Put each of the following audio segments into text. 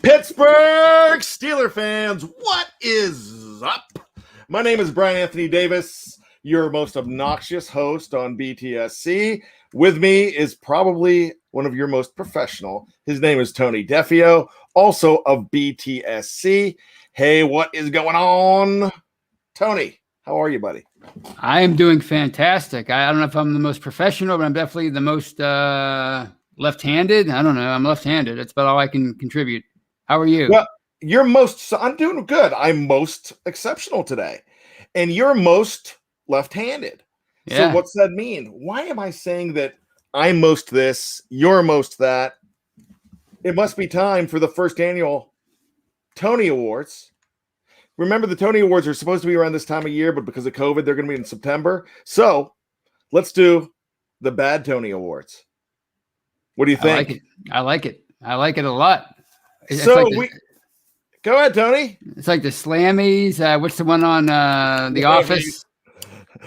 Pittsburgh Steelers fans, what is up? My name is Bryan Anthony Davis, your most obnoxious host on BTSC. With me is probably one of your most professional. His name is Tony Defeo, also of BTSC. Hey, what is going on? Tony, how are you, buddy? I am doing fantastic. I don't know if I'm the most professional, but I'm definitely the most left-handed. I don't know. I'm left-handed. That's about all I can contribute. How are you? Well, I'm doing good. I'm most exceptional today. And you're most left-handed. Yeah. So what's that mean? Why am I saying that I'm most this, you're most that? It must be time for the first annual Tony Awards. Remember, the Tony Awards are supposed to be around this time of year, but because of COVID, they're going to be in September. So let's do the bad Tony Awards. What do you think? I like it a lot. Go ahead, Tony. It's like the Slammies. What's the one on The Office?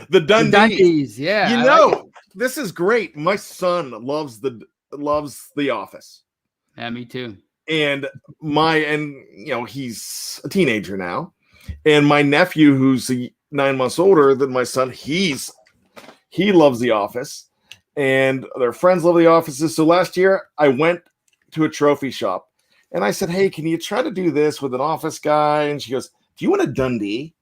The Dundies. Yeah. This is great. My son loves The Office. Yeah, me too. And he's a teenager now. And my nephew, who's 9 months older than my son, he loves The Office. And their friends love The Offices. So last year I went to a trophy shop. And I said, hey, can you try to do this with an Office guy? And she goes, do you want a Dundee?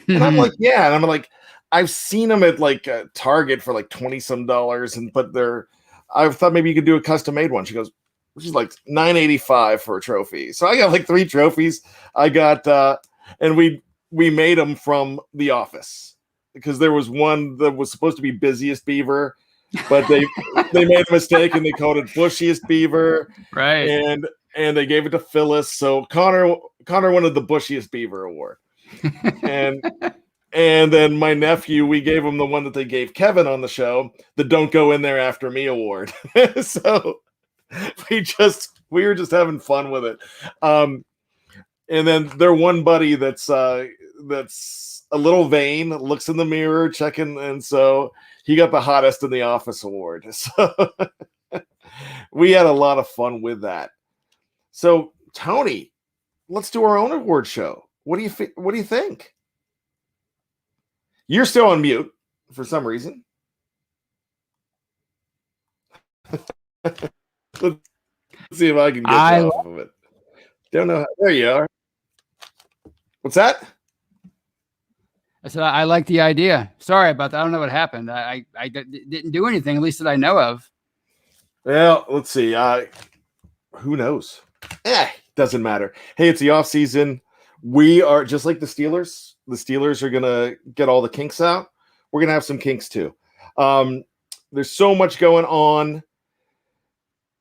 And I'm like, yeah. And I'm like, I've seen them at like Target for like $20-some, I thought maybe you could do a custom made one. She goes, which is like $9.85 for a trophy. So I got like 3 trophies. I got, and we made them from The Office because there was one that was supposed to be Busiest Beaver, but they made a mistake and they called it Bushiest Beaver. Right. And they gave it to Phyllis. So Connor wanted the Bushiest Beaver award. And then my nephew, we gave him the one that they gave Kevin on the show, the Don't Go In There After Me award. So we were just having fun with it. And then their one buddy that's a little vain, looks in the mirror, checking, and so he got the hottest in the office award. So we had a lot of fun with that. So, Tony, let's do our own award show. What do you think? You're still on mute for some reason. Let's see if I can get you off of it. Don't know. There you are. What's that? I said I like the idea. Sorry about that. I don't know what happened. I didn't do anything, at least that I know of. Well, let's see. Who knows? Doesn't matter. Hey, it's the off season. We are just like the Steelers. The Steelers are gonna get all the kinks out. We're gonna have some kinks too. There's so much going on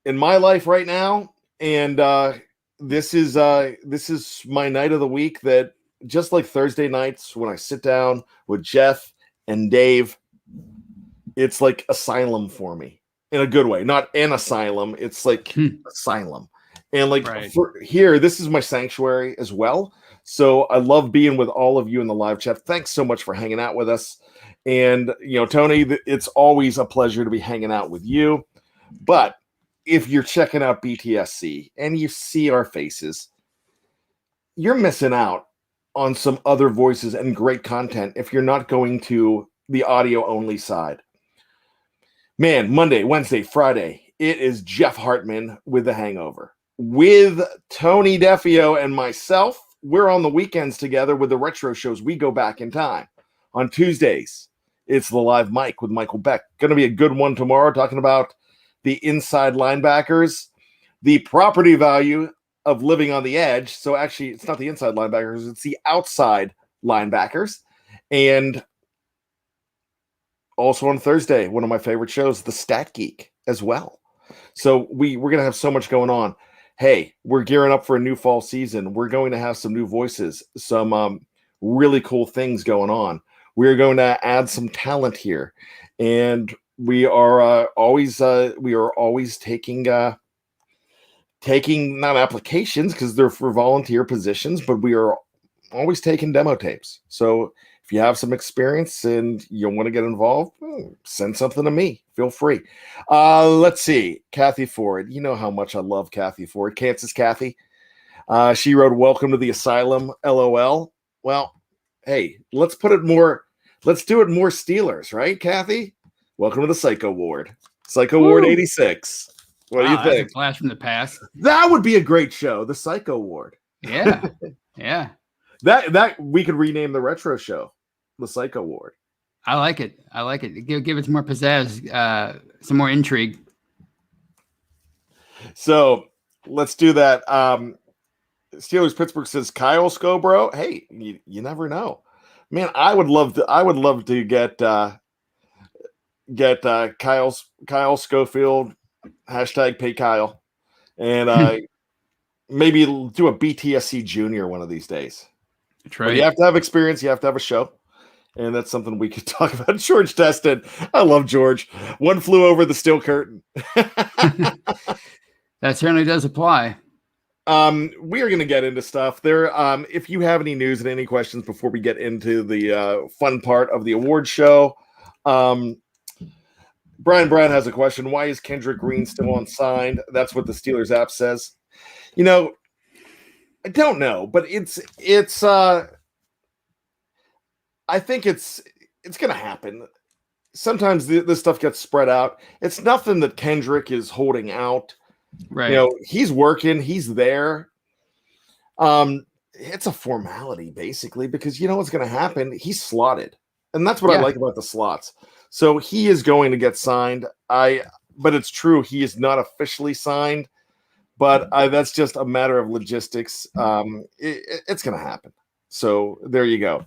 in my life right now, and this is my night of the week. That just like Thursday nights when I sit down with Jeff and Dave, it's like asylum for me in a good way. Not an asylum. It's like asylum. And like for here, this is my sanctuary as well. So I love being with all of you in the live chat. Thanks so much for hanging out with us. And, Tony, it's always a pleasure to be hanging out with you. But if you're checking out BTSC and you see our faces, you're missing out on some other voices and great content if you're not going to the audio only side. Man, Monday, Wednesday, Friday, it is Jeff Hartman with The Hangover. With Tony Defeo and myself, we're on the weekends together with the retro shows. We go back in time. On Tuesdays, it's the live mic with Michael Beck. Going to be a good one tomorrow, talking about the inside linebackers, the property value of living on the edge. So actually, it's not the inside linebackers, it's the outside linebackers. And also on Thursday, one of my favorite shows, The Stat Geek, as well. So we're going to have so much going on. Hey, we're gearing up for a new fall season. We're going to have some new voices, some really cool things going on. We're going to add some talent here, and we are always taking not applications because they're for volunteer positions, but we are always taking demo tapes. So If you have some experience and you want to get involved, send something to me. Feel free. Let's see. Kathy Ford. You know how much I love Kathy Ford. Kansas Kathy. She wrote, "Welcome to the asylum, LOL." Well, hey, let's do it more Steelers, right, Kathy? Welcome to the Psycho Ward. Psycho Woo. Ward 86. What do you think? That's a flash from the past. That would be a great show, the Psycho Ward. Yeah. Yeah. That we could rename the retro show, the Psycho Ward. I like it. Give it some more pizzazz, some more intrigue. So let's do that. Steelers Pittsburgh says Kyle Scobro. Hey, you never know, man. I would love to get Kyle Schofield #PayKyle, and maybe do a BTSC Junior one of these days. That's right. But you have to have experience. You have to have a show. And that's something we could talk about. George Destin. I love George. One flew over the steel curtain. That certainly does apply. We are going to get into stuff there. If you have any news and any questions before we get into the fun part of the award show, Brian has a question. Why is Kendrick Greene still unsigned? That's what the Steelers app says. You know, I don't know, but it's I think it's going to happen. Sometimes this stuff gets spread out. It's nothing that Kendrick is holding out. Right. You know, he's working. He's there. It's a formality, basically, because you know what's going to happen? He's slotted. And that's what I like about the slots. So he is going to get signed. But it's true. He is not officially signed. But that's just a matter of logistics. It's going to happen. So there you go.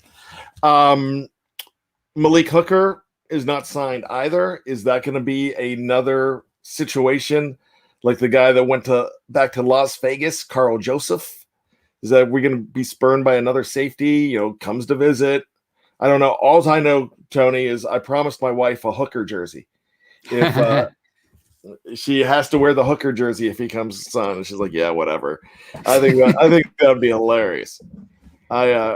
Malik Hooker is not signed either. Is that going to be another situation like the guy that went back to Las Vegas, Carl Joseph? Is that we're going to be spurned by another safety, comes to visit? I don't know. All I know, Tony, is I promised my wife a Hooker jersey. If she has to wear the Hooker jersey if he comes on, and she's like, yeah, whatever. I think that'd be hilarious. I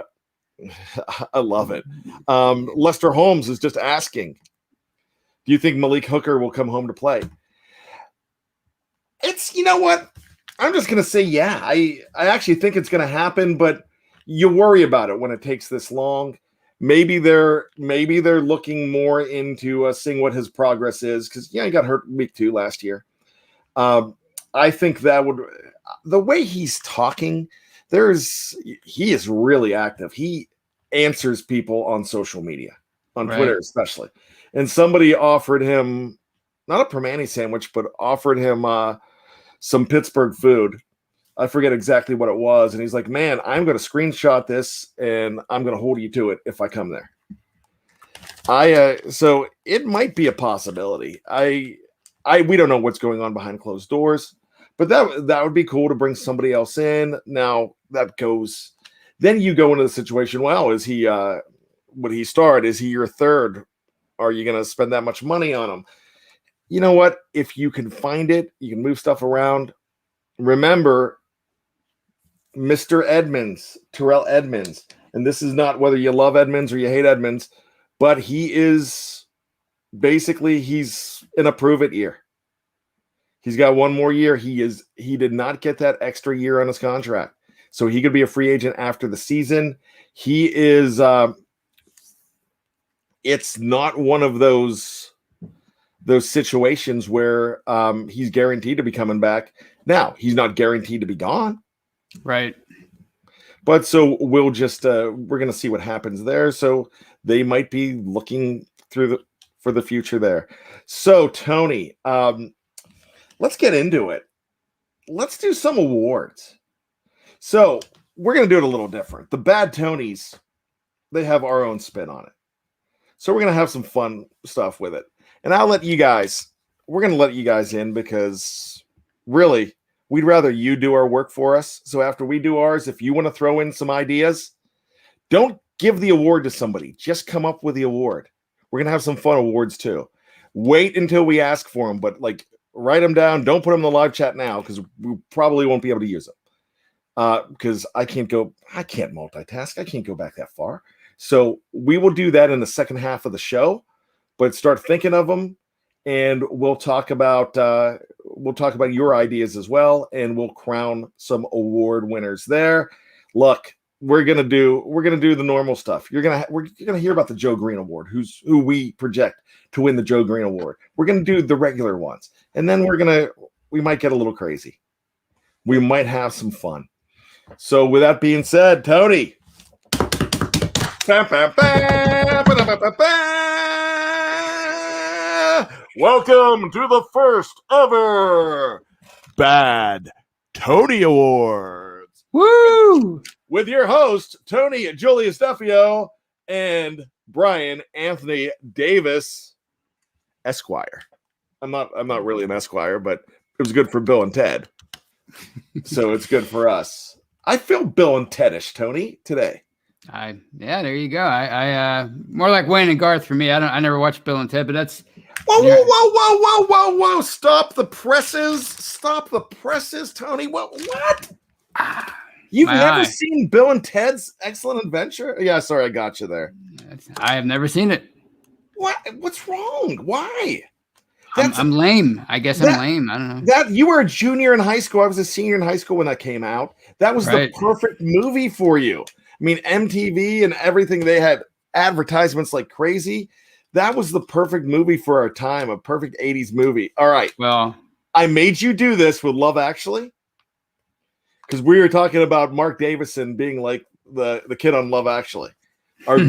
love it. Lester Holmes is just asking, do you think Malik Hooker will come home to play? You know what? I'm just going to say, yeah. I actually think it's going to happen, but you worry about it when it takes this long. Maybe they're looking more into seeing what his progress is, because he got hurt week 2 last year. I think that the way he's talking, he is really active. He answers people on social media, on Twitter especially. And somebody offered him not a Permani sandwich, but offered him some Pittsburgh food. I forget exactly what it was. And he's like, man, I'm going to screenshot this and I'm going to hold you to it if I come there. So it might be a possibility. We don't know what's going on behind closed doors, but that would be cool to bring somebody else in. Now then you go into the situation. Well, would he start? Is he your third? Are you going to spend that much money on him? You know what? If you can find it, you can move stuff around. Remember, Mr. Edmonds, Terrell Edmonds, and this is not whether you love Edmonds or you hate Edmonds, but he's in a prove-it year. He's got one more year. He did not get that extra year on his contract, so he could be a free agent after the season. He is. It's not one of those situations where he's guaranteed to be coming back. Now, he's not guaranteed to be gone. Right. But so we'll just we're going to see what happens there. So they might be looking for the future there. So Tony, let's get into it. Let's do some awards. So we're going to do it a little different. The Bad Tonys, they have our own spin on it. So we're going to have some fun stuff with it. And we're going to let you guys in because really, we'd rather you do our work for us. So after we do ours, if you want to throw in some ideas, don't give the award to somebody. Just come up with the award. We're going to have some fun awards too. Wait until we ask for them, but write them down. Don't put them in the live chat now because we probably won't be able to use them. Because I can't multitask. I can't go back that far. So we will do that in the second half of the show, but start thinking of them, and we'll talk about your ideas as well, and we'll crown some award winners there. Look, we're gonna do the normal stuff. We're gonna hear about the Joe Greene Award, who we project to win the Joe Greene Award. We're gonna do the regular ones, and then we might get a little crazy. We might have some fun. So with that being said, Tony. Welcome to the first ever Bad Tony Awards. Woo! With your host, Tony Julius Defeo and Bryan Anthony Davis, Esquire. I'm not really an Esquire, but it was good for Bill and Ted. So it's good for us. I feel Bill and Ted-ish, Tony, today. There you go. I more like Wayne and Garth for me. I never watched Bill and Ted, but that's whoa. Stop the presses, Tony. What? You've never seen Bill and Ted's Excellent Adventure? Yeah, sorry, I got you there. I have never seen it. What's wrong? Why? I'm lame. I guess I'm lame. I don't know. That you were a junior in high school. I was a senior in high school when that came out. That was the perfect movie for you. I mean, MTV and everything, they had advertisements like crazy. That was the perfect movie for our time, a perfect 80s movie. All right. Well, I made you do this with Love Actually, because we were talking about Mark Davison being like the kid on Love Actually, our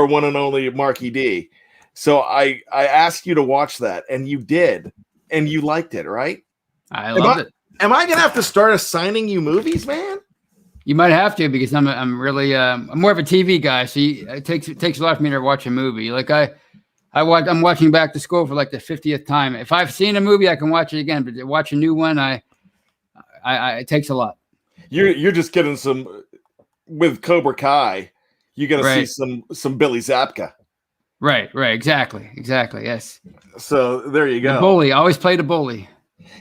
one and only Marky D. So I asked you to watch that, and you did, and you liked it, right? I loved it. Am I gonna have to start assigning you movies, man? You might have to, because I'm really I'm more of a TV guy, so it takes a lot for me to watch a movie. Like I'm watching Back to School for like the 50th time. If I've seen a movie, I can watch it again, but to watch a new one, it takes a lot. You're just getting some with Cobra Kai. You got to see some Billy Zabka. Right, exactly, yes. So there you go. The bully, always played a bully.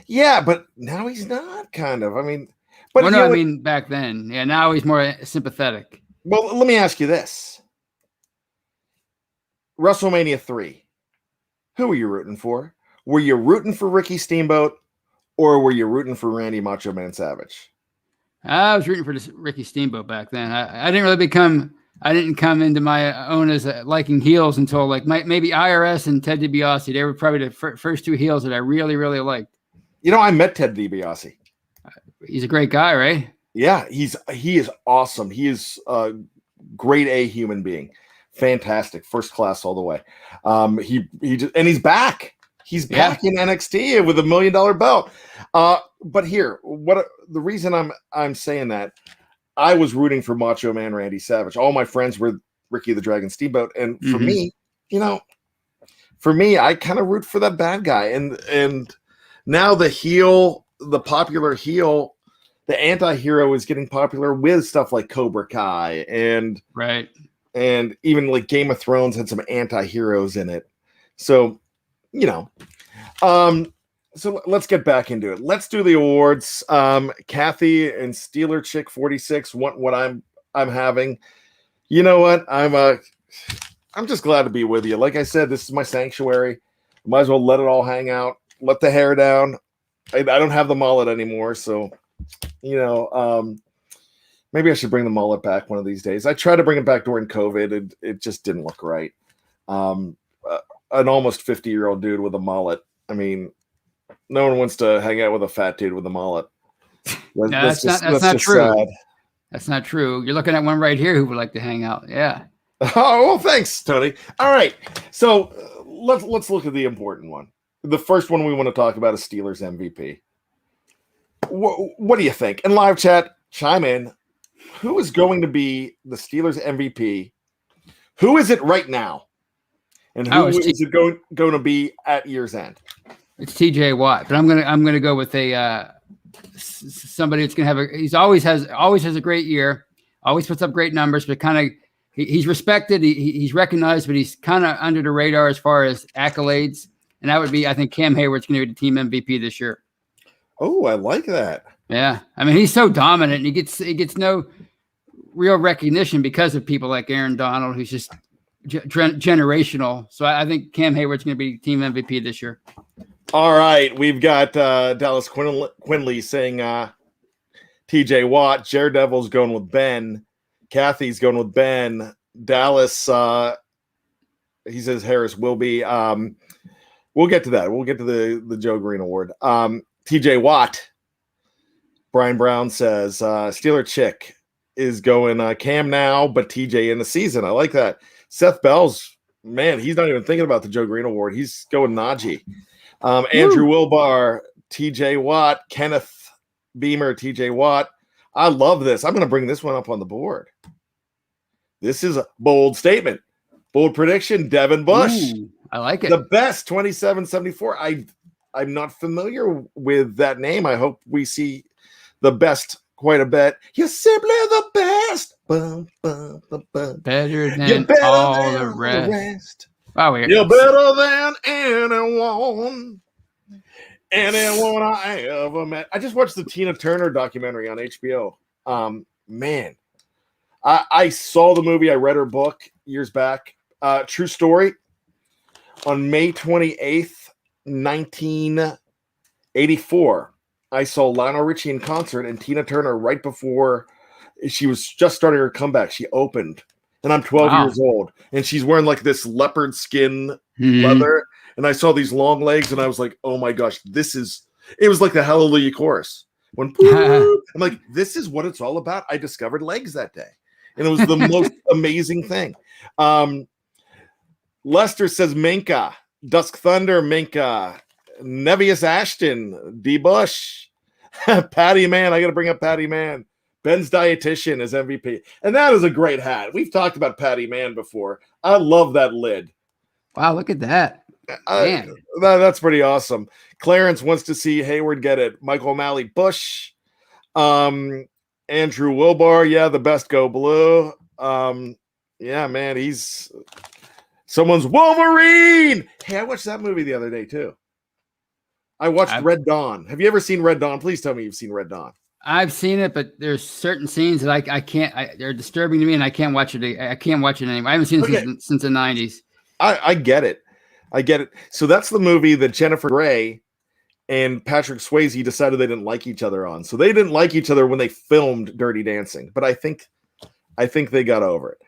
Yeah, but now he's not, kind of. I mean, but I mean back then. Yeah, now he's more sympathetic. Well, let me ask you this: WrestleMania 3. Who were you rooting for? Were you rooting for Ricky Steamboat, or were you rooting for Randy Macho Man Savage? I was rooting for Ricky Steamboat back then. I didn't come into my own as liking heels until like maybe IRS and Ted DiBiase. They were probably the first two heels that I really, really liked. You know, I met Ted DiBiase. He's a great guy, right? Yeah, he is awesome. He is a grade A human being. Fantastic. First class all the way. He's back. He's back in NXT with $1 million belt. But here, the reason I'm saying that, I was rooting for Macho Man Randy Savage. All my friends were Ricky the Dragon Steamboat, and for me, I kind of root for that bad guy. And now the popular heel, the anti-hero is getting popular with stuff like Cobra Kai and even like Game of Thrones had some anti-heroes in it. So, so let's get back into it. Let's do the awards. Kathy and Steeler Chick 46 want what I'm having. You know what? I'm just glad to be with you. Like I said, this is my sanctuary. Might as well let it all hang out. Let the hair down. I don't have the mullet anymore, so maybe I should bring the mullet back one of these days. I tried to bring it back during COVID, and it just didn't look right. An almost 50-year-old dude with a mullet. I mean, no one wants to hang out with a fat dude with a mullet. That's not true. Sad. That's not true. You're looking at one right here who would like to hang out. Yeah. Oh, well, thanks, Tony. All right. So let's look at the important one. The first one we want to talk about is Steelers MVP. What do you think? In live chat, chime in. Who is going to be the Steelers MVP? Who is it right now? And who is it going to be at year's end? It's TJ Watt, but I'm gonna go with somebody that's gonna have he's always has a great year, always puts up great numbers, but kind of he's respected, he's recognized, but he's kind of under the radar as far as accolades, and that would be, I think, Cam Hayward's gonna be the team MVP this year. Oh, I like that. Yeah, I mean, he's so dominant, and he gets no real recognition because of people like Aaron Donald, who's just generational. So I think Cam Hayward's going to be team MVP this year. All right, we've got Dallas Quinley saying TJ Watt. Jared Devils going with Ben. Kathy's going with Ben. Dallas, he says Harris will be. We'll get to that. We'll get to the Joe Greene Award. TJ Watt. Brian Brown says Steeler Chick is going Cam now, but TJ in the season. I like that. Seth Bell's, man, he's not even thinking about the Joe Greene Award. He's going Najee. Andrew Wilbar, TJ Watt, Kenneth Beamer, TJ Watt. I love this. I'm going to bring this one up on the board. This is a bold statement. Bold prediction, Devin Bush. Ooh, I like it. The best, 27-74. I'm not familiar with that name. I hope we see the best quite a bit. You're simply the best. Bum, bum, bum, bum. Better than all the rest. Wow, you're better than anyone. Anyone I ever met. I just watched the Tina Turner documentary on HBO. Man, I saw the movie. I read her book years back. True story. On May 28th, 1984, I saw Lionel Richie in concert and Tina Turner right before she was just starting her comeback. She opened, and I'm 12 years old, and she's wearing like this leopard skin leather, and I saw these long legs, and I was like, oh my gosh, it was like the Hallelujah chorus. When I'm like, this is what it's all about. I discovered legs that day, and it was the most amazing thing. Lester says Minka, Dusk Thunder, Minka, Nevius Ashton, D. Bush, Paddy Man. I got to bring up Paddy Man. Ben's dietitian is MVP. And that is a great hat. We've talked about Paddy Man before. I love that lid. Wow, look at that. Man. That's pretty awesome. Clarence wants to see Hayward get it. Michael O'Malley, Bush. Andrew Wilbar, yeah, the best go blue. Yeah, man, he's someone's Wolverine. Hey, I watched that movie the other day too. I watched Red Dawn. Have you ever seen Red Dawn? Please tell me you've seen Red Dawn. I've seen it, but there's certain scenes that I can't. They're disturbing to me, and I can't watch it. I can't watch it anymore. I haven't seen it since the 90s. I get it. I get it. So that's the movie that Jennifer Grey and Patrick Swayze decided they didn't like each other on. So they didn't like each other when they filmed Dirty Dancing, but I think they got over it.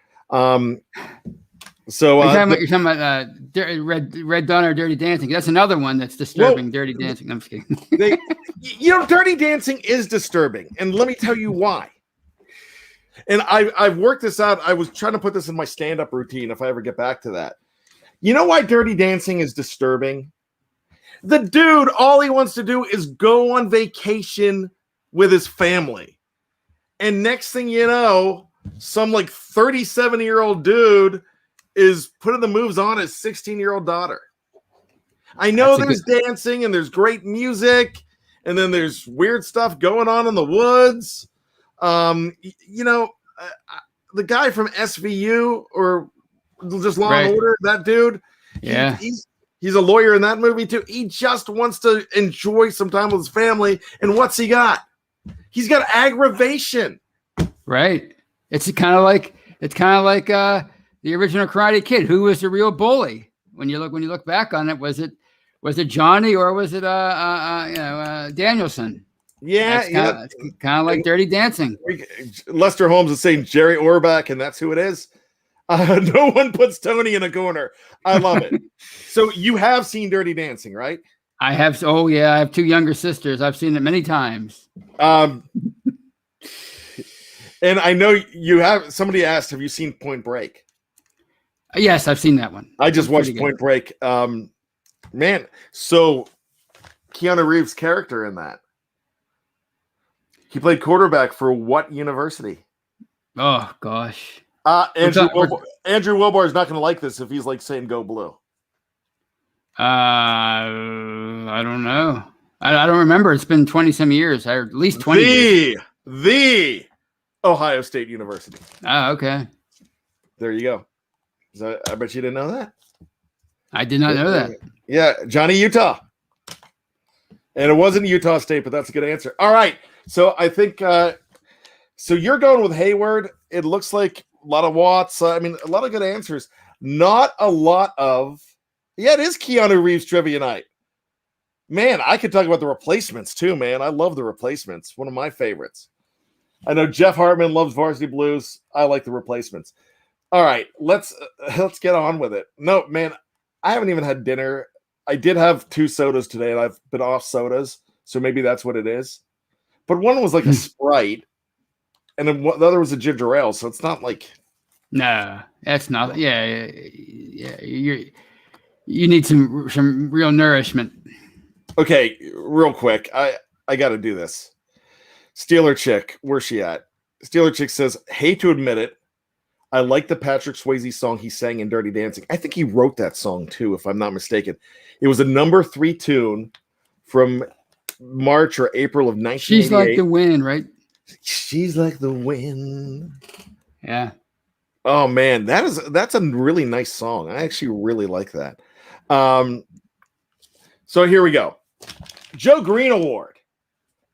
So you're talking about Red Dawn or Dirty Dancing. That's another one that's disturbing. Dirty Dancing. I'm just kidding. Dirty Dancing is disturbing, and let me tell you why. And I've worked this out. I was trying to put this in my stand-up routine if I ever get back to that. You know why Dirty Dancing is disturbing? The dude, all he wants to do is go on vacation with his family. And next thing you know, some like 37-year-old dude is putting the moves on his 16-year-old daughter. I know there's dancing and there's great music, and then there's weird stuff going on in the woods. The guy from SVU or just Law and Order, that dude. Yeah. He's a lawyer in that movie too. He just wants to enjoy some time with his family. And what's he got? He's got aggravation. Right. It's kind of like the original Karate Kid. Who was the real bully? When you look back on it, was it Johnny or was it Danielson? Yeah, it's kind of like Dirty Dancing. Lester Holmes is saying Jerry Orbach, and that's who it is. No one puts Tony in a corner. I love it. So you have seen Dirty Dancing, right? I have. Oh yeah, I have two younger sisters. I've seen it many times. And I know you have. Somebody asked, "Have you seen Point Break?" Yes, I've seen that one. I just watched Point Break. Man, so Keanu Reeves' character in that. He played quarterback for what university? Oh gosh. Andrew Wilbar is not going to like this if he's like saying "Go Blue." I don't know. I don't remember. It's been 20-some years, or at least 20 years. The Ohio State University. Oh, okay. There you go. So I bet you didn't know that. I did not know that. Yeah, Johnny Utah. And it wasn't Utah State, but that's a good answer. All right. So I think So you're going with Hayward. It looks like a lot of Watts. I mean, a lot of good answers. Not a lot of. Yeah, it is Keanu Reeves trivia night. Man, I could talk about the replacements too, man. I love the replacements. One of my favorites. I know Jeff Hartman loves Varsity Blues. I like the replacements. All right, let's get on with it. No, man, I haven't even had dinner. I did have 2 sodas today, and I've been off sodas, so maybe that's what it is. But one was like a Sprite, and then the other was a ginger ale, so it's not like. No, that's not. Yeah. You need some real nourishment. Okay, real quick, I got to do this. Steeler Chick, where's she at? Steeler Chick says, hate to admit it, I like the Patrick Swayze song he sang in Dirty Dancing. I think he wrote that song too, if I'm not mistaken. It was a number 3 tune from March or April of 1988. She's like the wind, right? She's like the wind. Yeah. Oh man, that's a really nice song. I actually really like that. So here we go. Joe Greene Award,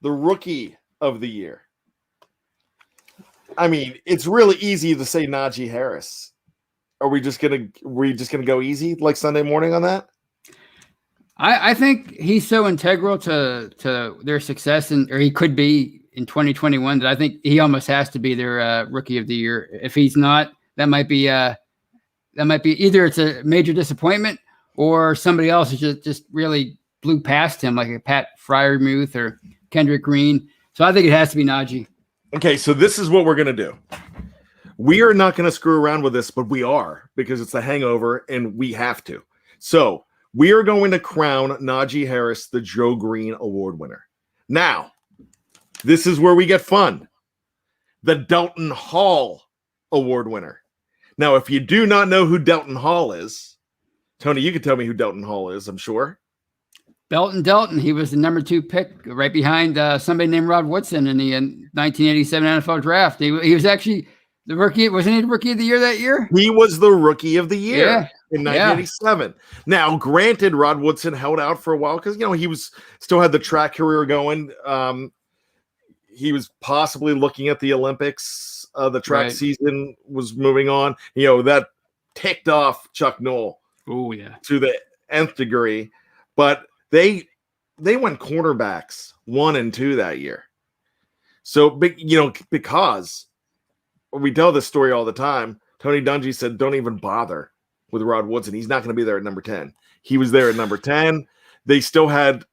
the Rookie of the Year. I mean, it's really easy to say Najee Harris. Are we just gonna go easy like Sunday morning on that? I think he's so integral to their success, or he could be in 2021, that I think he almost has to be their Rookie of the Year. If he's not, that might be either it's a major disappointment, or somebody else just really blew past him, like a Pat Freiermuth or Kendrick Green. So I think it has to be Najee. Okay, so this is what we're going to do. We are not going to screw around with this, but we are, because it's the hangover and we have to. So we are going to crown Najee Harris the Joe Greene Award winner. Now, this is where we get fun. The Dalton Hall Award winner. Now, if you do not know who Dalton Hall is, Tony, you can tell me who Dalton Hall is, I'm sure. Dalton. He was the number 2 pick, right behind somebody named Rod Woodson in the 1987 NFL draft. He was actually the rookie. Wasn't he the Rookie of the Year that year? He was the Rookie of the Year in 1987. Yeah. Now, granted, Rod Woodson held out for a while because he was still had the track career going. He was possibly looking at the Olympics. The track season was moving on. That ticked off Chuck Noll. Oh yeah, to the nth degree, but they went cornerbacks 1 and 2 that year. So because we tell this story all the time, Tony Dungy said, don't even bother with Rod Woodson. He's not going to be there at number 10. He was there at number 10. They still had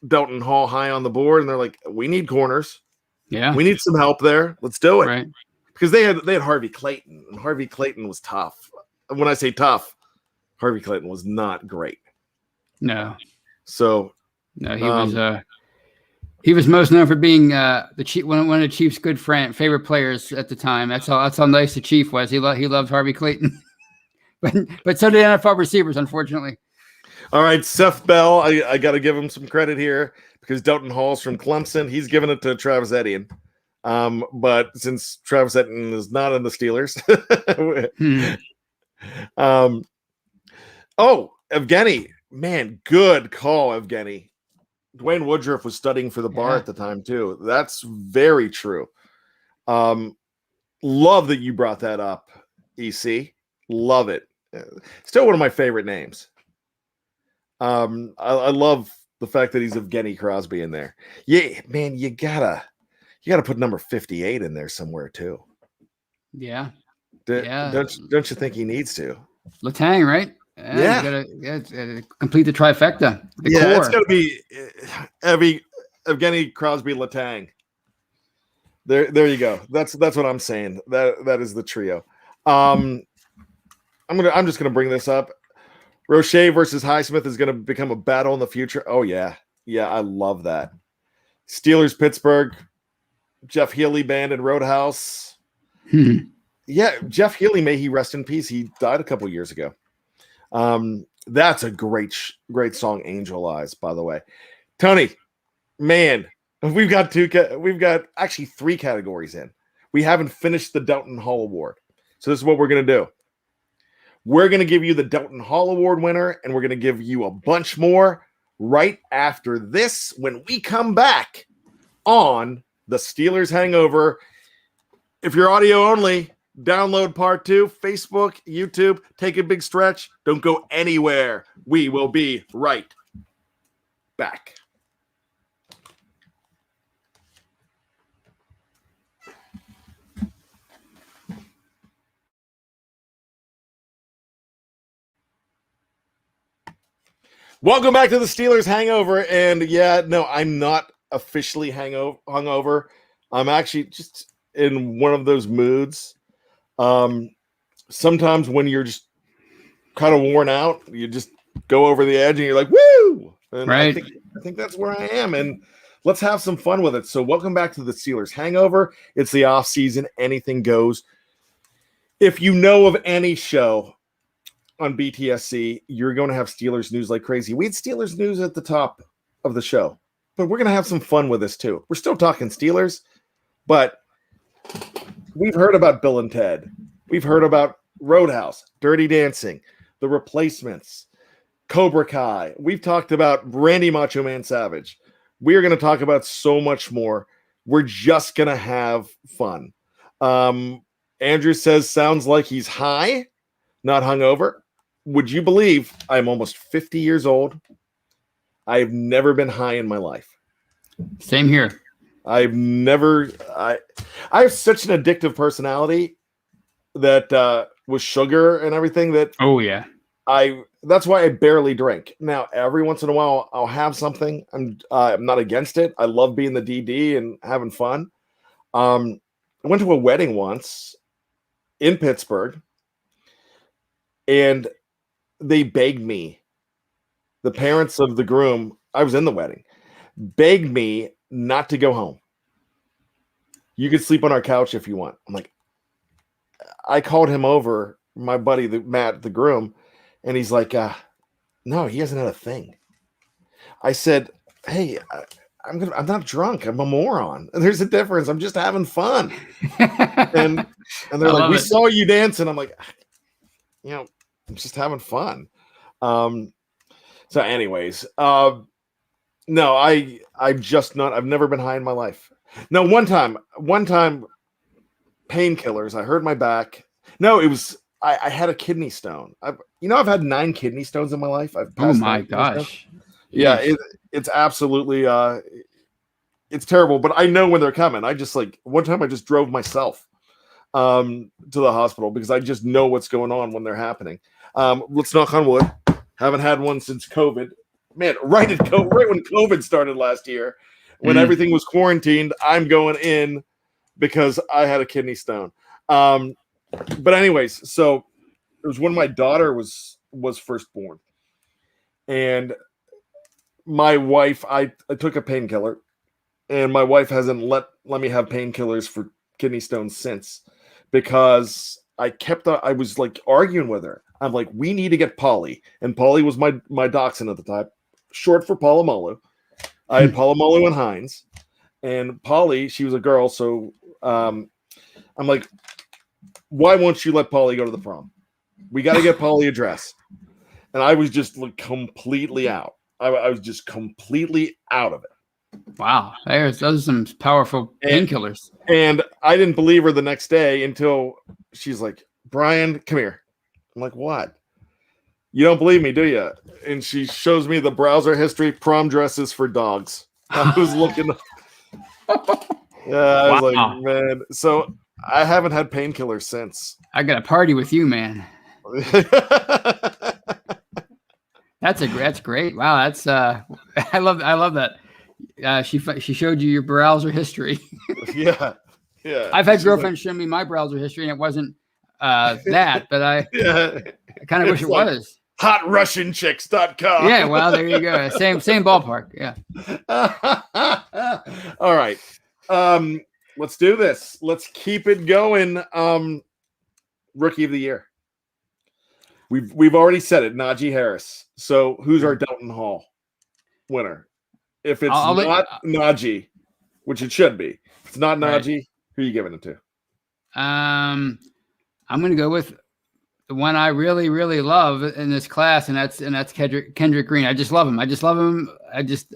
Dalton Hall high on the board, and they're like, we need corners. Yeah. We need some help there. Let's do it. Right. Because they had Harvey Clayton, and Harvey Clayton was tough. And when I say tough, Harvey Clayton was not great. No. So no, he was most known for being the Chief, one of the Chiefs' favorite players at the time. That's how nice the Chief was. He loved Harvey Clayton, but so did NFL receivers, unfortunately. All right, Seth Bell, I got to give him some credit here because Dalton Hall's from Clemson. He's given it to Travis Etienne, but since Travis Etienne is not in the Steelers, Evgeny, man, good call, Evgeny. Dwayne Woodruff was studying for the bar at the time too. That's very true. Love that you brought that up, EC. Love it. Still one of my favorite names. I love the fact that he's Evgeny Crosby in there. Yeah, man, you gotta put number 58 in there somewhere too. Yeah. Don't you think he needs to? Letang, right? Yeah. Gotta complete the trifecta. The core. It's gonna be Evgeny Crosby Letang. There you go. That's what I'm saying. That is the trio. I'm just gonna bring this up. Roche versus Highsmith is gonna become a battle in the future. Oh yeah, I love that. Steelers Pittsburgh, Jeff Healy band and Roadhouse. Yeah, Jeff Healy, may he rest in peace. He died a couple years ago. That's a great song, Angel Eyes, by the way. Tony, man, we've got actually 3 categories in. We haven't finished the Dalton Hall Award. So this is what we're going to do. We're going to give you the Dalton Hall Award winner, and we're going to give you a bunch more right after this when we come back on the Steelers Hangover. If you're audio only, download part 2, Facebook, YouTube. Take a big stretch. Don't go anywhere. We will be right back. Welcome back to the Steelers Hangover. And yeah, no, I'm not officially hungover. I'm actually just in one of those moods. Sometimes when you're just kind of worn out, you just go over the edge and you're like, woo! And right. I think that's where I am. And let's have some fun with it. So welcome back to the Steelers Hangover. It's the off season. Anything goes. If you know of any show on BTSC, you're going to have Steelers news like crazy. We had Steelers news at the top of the show, but we're going to have some fun with this too. We're still talking Steelers, but we've heard about Bill and Ted. We've heard about Roadhouse, Dirty Dancing, The Replacements, Cobra Kai. We've talked about Randy Macho Man Savage. We're going to talk about so much more. We're just going to have fun. Andrew says, sounds like he's high, not hungover. Would you believe I'm almost 50 years old? I've never been high in my life. Same here. I have such an addictive personality that with sugar and everything that that's why I barely drink. Now, every once in a while I'll have something. I'm not against it. I love being the DD and having fun. I went to a wedding once in Pittsburgh, and they begged me, the parents of the groom, I was in the wedding, begged me not to go home. You could sleep on our couch if you want. I'm like, I called him over, my buddy, Matt, the groom, and he's like, no, he hasn't had a thing. I said, hey, I'm not drunk. I'm a moron. There's a difference. I'm just having fun. and they're like, we saw you dancing. I'm like, I'm just having fun. So anyways, no, I've never been high in my life. No, one time painkillers. I hurt my back. No, it was, I had a kidney stone. I've had 9 kidney stones in my life. Oh my gosh. Yeah. It's absolutely, it's terrible, but I know when they're coming. I just one time I just drove myself to the hospital because I just know what's going on when they're happening. Let's knock on wood. Haven't had one since COVID. Man, right when COVID started last year, when everything was quarantined, I'm going in because I had a kidney stone. But anyways, so it was when my daughter was first born, and my wife, I took a painkiller, and my wife hasn't let me have painkillers for kidney stones since, because I was arguing with her. I'm like, we need to get Polly. And Polly was my dachshund at the time, short for Palomalu. I had Palomalu and Hines. And Polly, she was a girl. So I'm like, why won't you let Polly go to the prom? We got to get Polly a dress. And I was just completely out. I was just completely out of it. Wow. Those are some powerful painkillers. And I didn't believe her the next day until she's like, Bryan, come here. I'm like, what? You don't believe me, do you? And she shows me the browser history, prom dresses for dogs. I was looking. I was like, man. So I haven't had painkillers since. I got a party with you, man. That's great. Wow, that's I love that. She showed you your browser history. Yeah. I've had girlfriends show me my browser history, and it wasn't that, but I kind of wish it was. HotRussianChicks.com. Yeah, well, there you go. Same ballpark. Yeah. All right. Let's do this. Let's keep it going. Rookie of the year. We've already said it, Najee Harris. So who's our Delton Hall winner? If it's not Najee, which it should be, if it's not Najee, who are you giving it to? I'm going to go with the one I really, really love in this class, and that's Kendrick Greene. I just love him.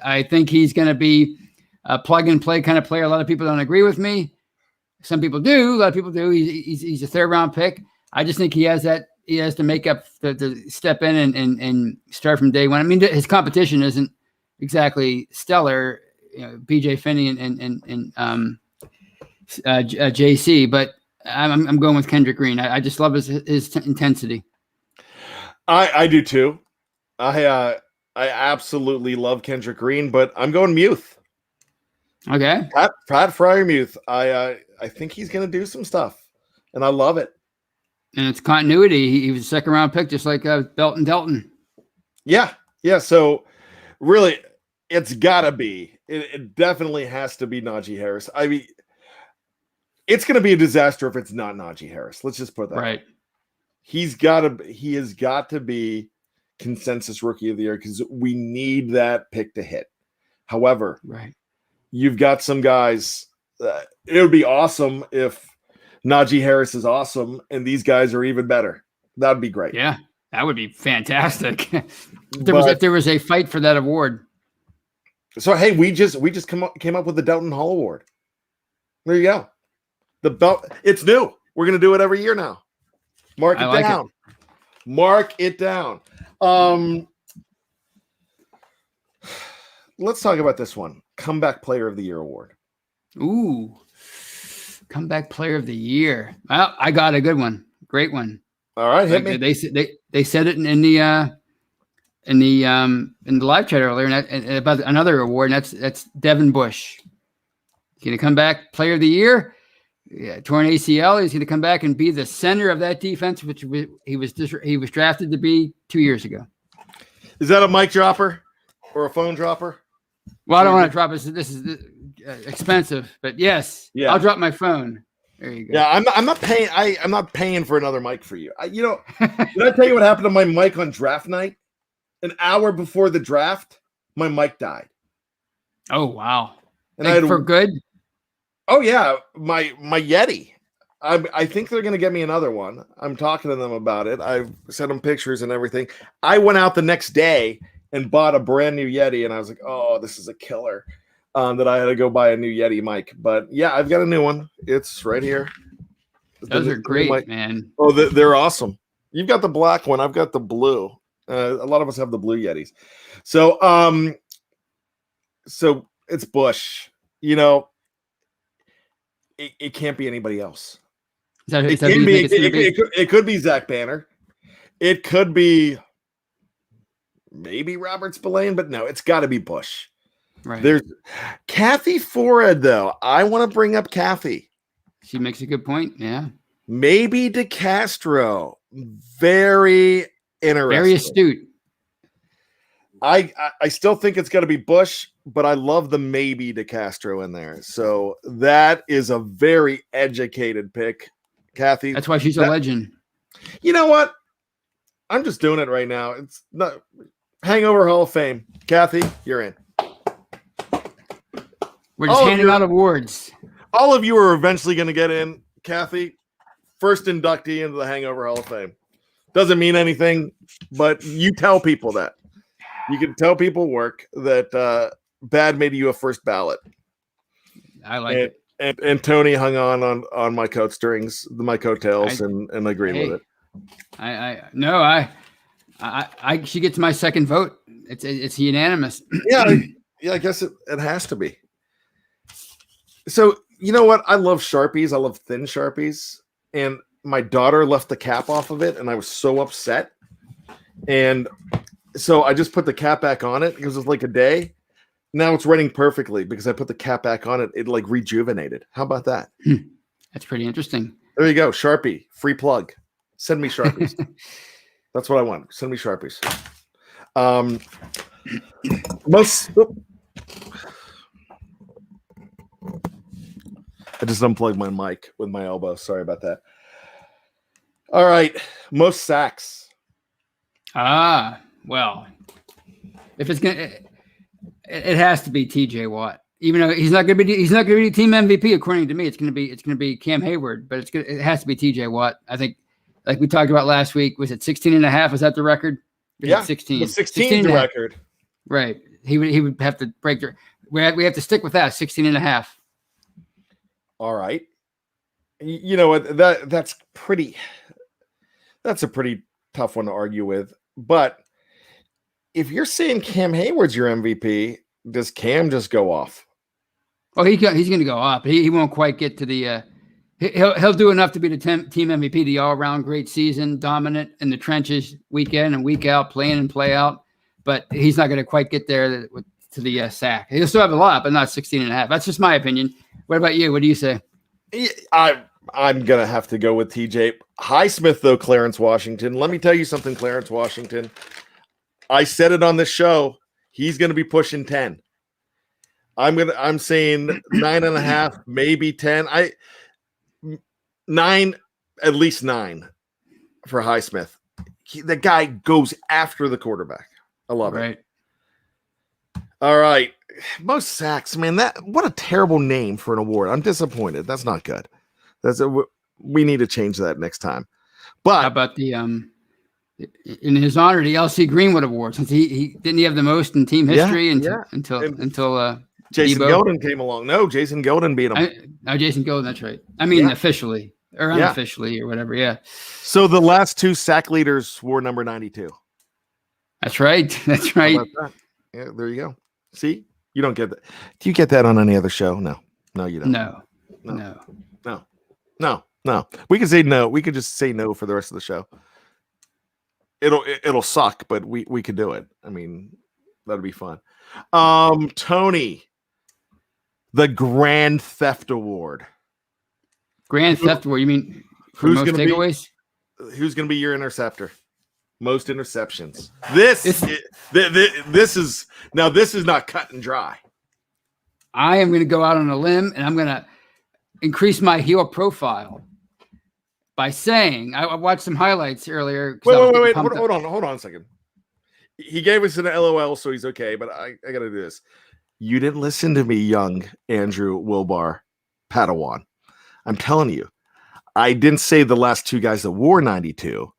I think he's going to be a plug and play kind of player. A lot of people don't agree with me. Some people do. A lot of people do. He's a 3rd round pick. I just think he has to make up to step in and start from day one. I mean, his competition isn't exactly stellar, BJ Finney and JC, but I'm going with Kendrick Greene. I just love his intensity. I do too. I absolutely love Kendrick Greene, but I'm going Muth. Okay. Pat Fryermuth. I think he's going to do some stuff, and I love it. And it's continuity. He was a 2nd round pick, just like Belton Delton. Yeah. So really, it's got to be. It definitely has to be Najee Harris. I mean, it's going to be a disaster if it's not Najee Harris. Let's just put that right. He has got to be consensus rookie of the year because we need that pick to hit. However, right. You've got some guys. It would be awesome if Najee Harris is awesome and these guys are even better. That'd be great. Yeah, that would be fantastic. if there was a fight for that award. So hey, we just came up with the Delton Hall Award. There you go. The belt. It's new. We're gonna do it every year now. Mark it down. Mark it down. Let's talk about this one. Comeback Player of the Year award. Ooh, Comeback Player of the Year. Well, I got a good one. Great one. All right, hit me. They said it in the live chat earlier, and about another award, and that's Devin Bush. He's going to come back Player of the Year. Yeah, torn ACL. He's going to come back and be the center of that defense, which he was drafted to be 2 years ago. Is that a mic dropper or a phone dropper? Well, I don't want to drop it. This is expensive, but yes, yeah. I'll drop my phone. There you go. Yeah, I'm not paying. I'm not paying for another mic for you. Did I tell you what happened to my mic on draft night? An hour before the draft, my mic died. Oh wow! And for good. Oh yeah, my Yeti. I think they're going to get me another one. I'm talking to them about it. I've sent them pictures and everything. I went out the next day and bought a brand new Yeti, and I was like, "Oh, this is a killer." That I had to go buy a new Yeti mic, but yeah, I've got a new one. It's right here. Those are great, man. Oh, they're awesome. You've got the black one. I've got the blue. A lot of us have the blue Yetis. So, so it's Bush. It can't be anybody else. It could be Zach Banner. It could be maybe Robert Spillane, but no, it's got to be Bush. Right. There's Kathy Forad, though. I want to bring up Kathy. She makes a good point. Yeah. Maybe DeCastro. Very interesting. Very astute. I still think it's going to be Bush, but I love the maybe DeCastro in there. So that is a very educated pick, Kathy. That's why she's a legend. You know what? I'm just doing it right now. It's not Hangover Hall of Fame. Kathy, you're in. We're just handing out awards. All of you are eventually going to get in. Kathy, first inductee into the Hangover Hall of Fame. Doesn't mean anything, but you tell people that. You can tell people work that Bad made you a first ballot. I like it. And Tony hung on my coattails and agreed with it. She gets my second vote. It's unanimous. Yeah, I guess it has to be. So, you know what? I love Sharpies. I love thin Sharpies. And my daughter left the cap off of it, and I was so upset. And so I just put the cap back on it because it was like a day. Now it's writing perfectly because I put the cap back on it. It like rejuvenated. How about that? That's pretty interesting. There you go. Sharpie. Free plug. Send me Sharpies. That's what I want. Send me Sharpies. I just unplugged my mic with my elbow. Sorry about that. All right. Most sacks. Well, if it's going to, it has to be TJ Watt. Even though he's not going to be team MVP, according to me, it's going to be Cam Hayward, but it has to be TJ Watt. I think, like we talked about last week, was it 16 and a half? Was that the record? Yeah, 16. 16 the record. Right. He would have to break we have to stick with that 16 and a half. All right. You know what? That's a pretty tough one to argue with. But if you're saying Cam Hayward's your MVP, does Cam just go off? Oh, he's going to go up. He won't quite get to the. He'll do enough to be the team MVP, the all-around great season, dominant in the trenches, week in and week out, play in and play out. But he's not going to quite get there to the sack. He'll still have a lot, but not 16.5. That's just my opinion. What about you? What do you say? I'm going to have to go with TJ. Highsmith, though, Clarence Washington. Let me tell you something, Clarence Washington. I said it on this show. He's going to be pushing 10. I'm saying 9.5, maybe 10. 9, at least 9 for Highsmith. The guy goes after the quarterback. I love it. All right. Most sacks, man. What a terrible name for an award. I'm disappointed. That's not good. We need to change that next time. But how about the in his honor, the LC Greenwood Award, since he didn't have the most in team history until Jason Debo. Gilden came along. No, Jason Gilden beat him. Jason Gilden, that's right. I mean, officially or unofficially or whatever. Yeah. So the last 2 sack leaders wore number 92. That's right. That's right. Yeah, there you go. See, you don't get that. Do you get that on any other show? No, you don't. No. We can say no. We could just say no for the rest of the show. It'll suck, but we could do it. I mean, that'd be fun. Tony, the Grand Theft Award. Grand Theft Award. You mean for most takeaways? Who's going to be your interceptor? Most interceptions. This is not cut and dry. I am going to go out on a limb and I'm going to increase my heel profile by saying I watched some highlights earlier. Wait. Hold on a second. He gave us an LOL, so he's okay. But I got to do this. You didn't listen to me, young Andrew Wilbar Padawan. I'm telling you, I didn't say the last 2 guys that wore 92.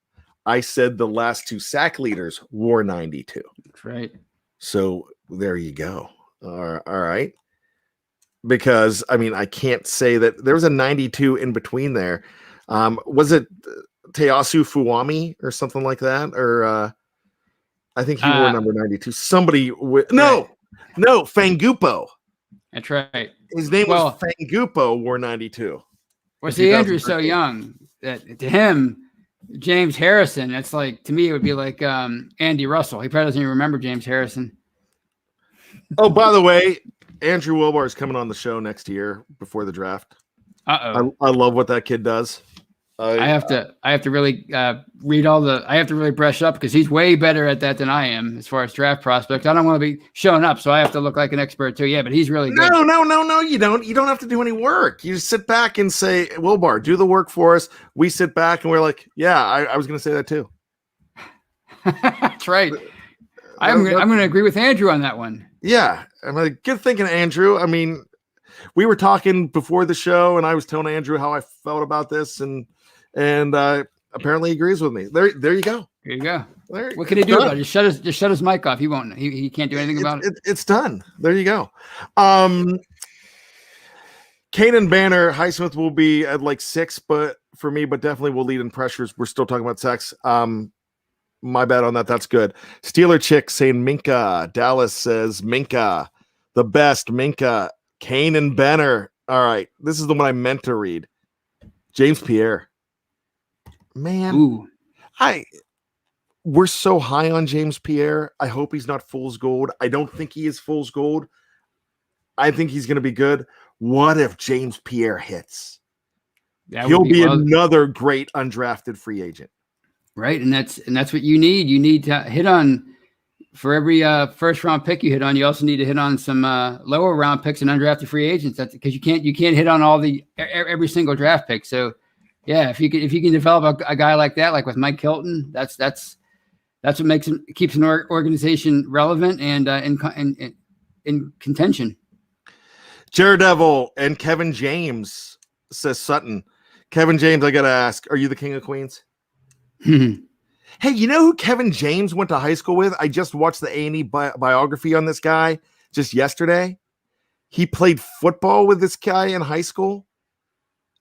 I said the last 2 sack leaders wore 92. That's right. So there you go. All right. Because, I mean, I can't say that there was a 92 in between there. Was it Teasu Fuwami or something like that? Or I think he wore number 92. Somebody no, Fangupo. That's right. His name was Fangupo, wore 92. Well, see, Andrew's so young that to him, James Harrison, that's like, to me, it would be like Andy Russell. He probably doesn't even remember James Harrison. Oh, by the way, Andrew Wilbar is coming on the show next year before the draft. I love what that kid does. I have to really read I have to really brush up because he's way better at that than I am as far as draft prospects. I don't want to be showing up, so I have to look like an expert too. Yeah, but he's really good. No, you don't. You don't have to do any work. You just sit back and say, Wilbar, do the work for us. We sit back and we're like, yeah, I was going to say that too. That's right. I'm going to agree with Andrew on that one. Yeah, I'm like, good thinking, Andrew. I mean, we were talking before the show, and I was telling Andrew how I felt about this, and apparently he agrees with me. There you go. There you go. What can he do about it? Just shut his mic off. He won't. He can't do anything about it. It's done. There you go. Kanan Banner, Highsmith will be at like 6, but for me, but definitely will lead in pressures. We're still talking about sacks. My bad on that. That's good. Steeler Chick saying Minka. Dallas says Minka. The best. Minka. Kanan Banner. All right. This is the one I meant to read. James Pierre. Man. Ooh. We're so high on James Pierre. I hope he's not fool's gold. I don't think he is fool's gold. I think he's going to be good. What if James Pierre hits? He'll be another great undrafted free agent. Right, and that's what you need. You need to hit on for every first round pick you hit on. You also need to hit on some lower round picks and undrafted free agents. That's because you can't hit on all every single draft pick. So yeah, if you can develop a guy like that, like with Mike Hilton, that's what keeps an organization relevant and in contention. Daredevil and Kevin James says Sutton. Kevin James, I gotta ask, are you the king of Queens? Hey, you know who Kevin James went to high school with? I just watched the A&E biography on this guy just yesterday. He played football with this guy in high school.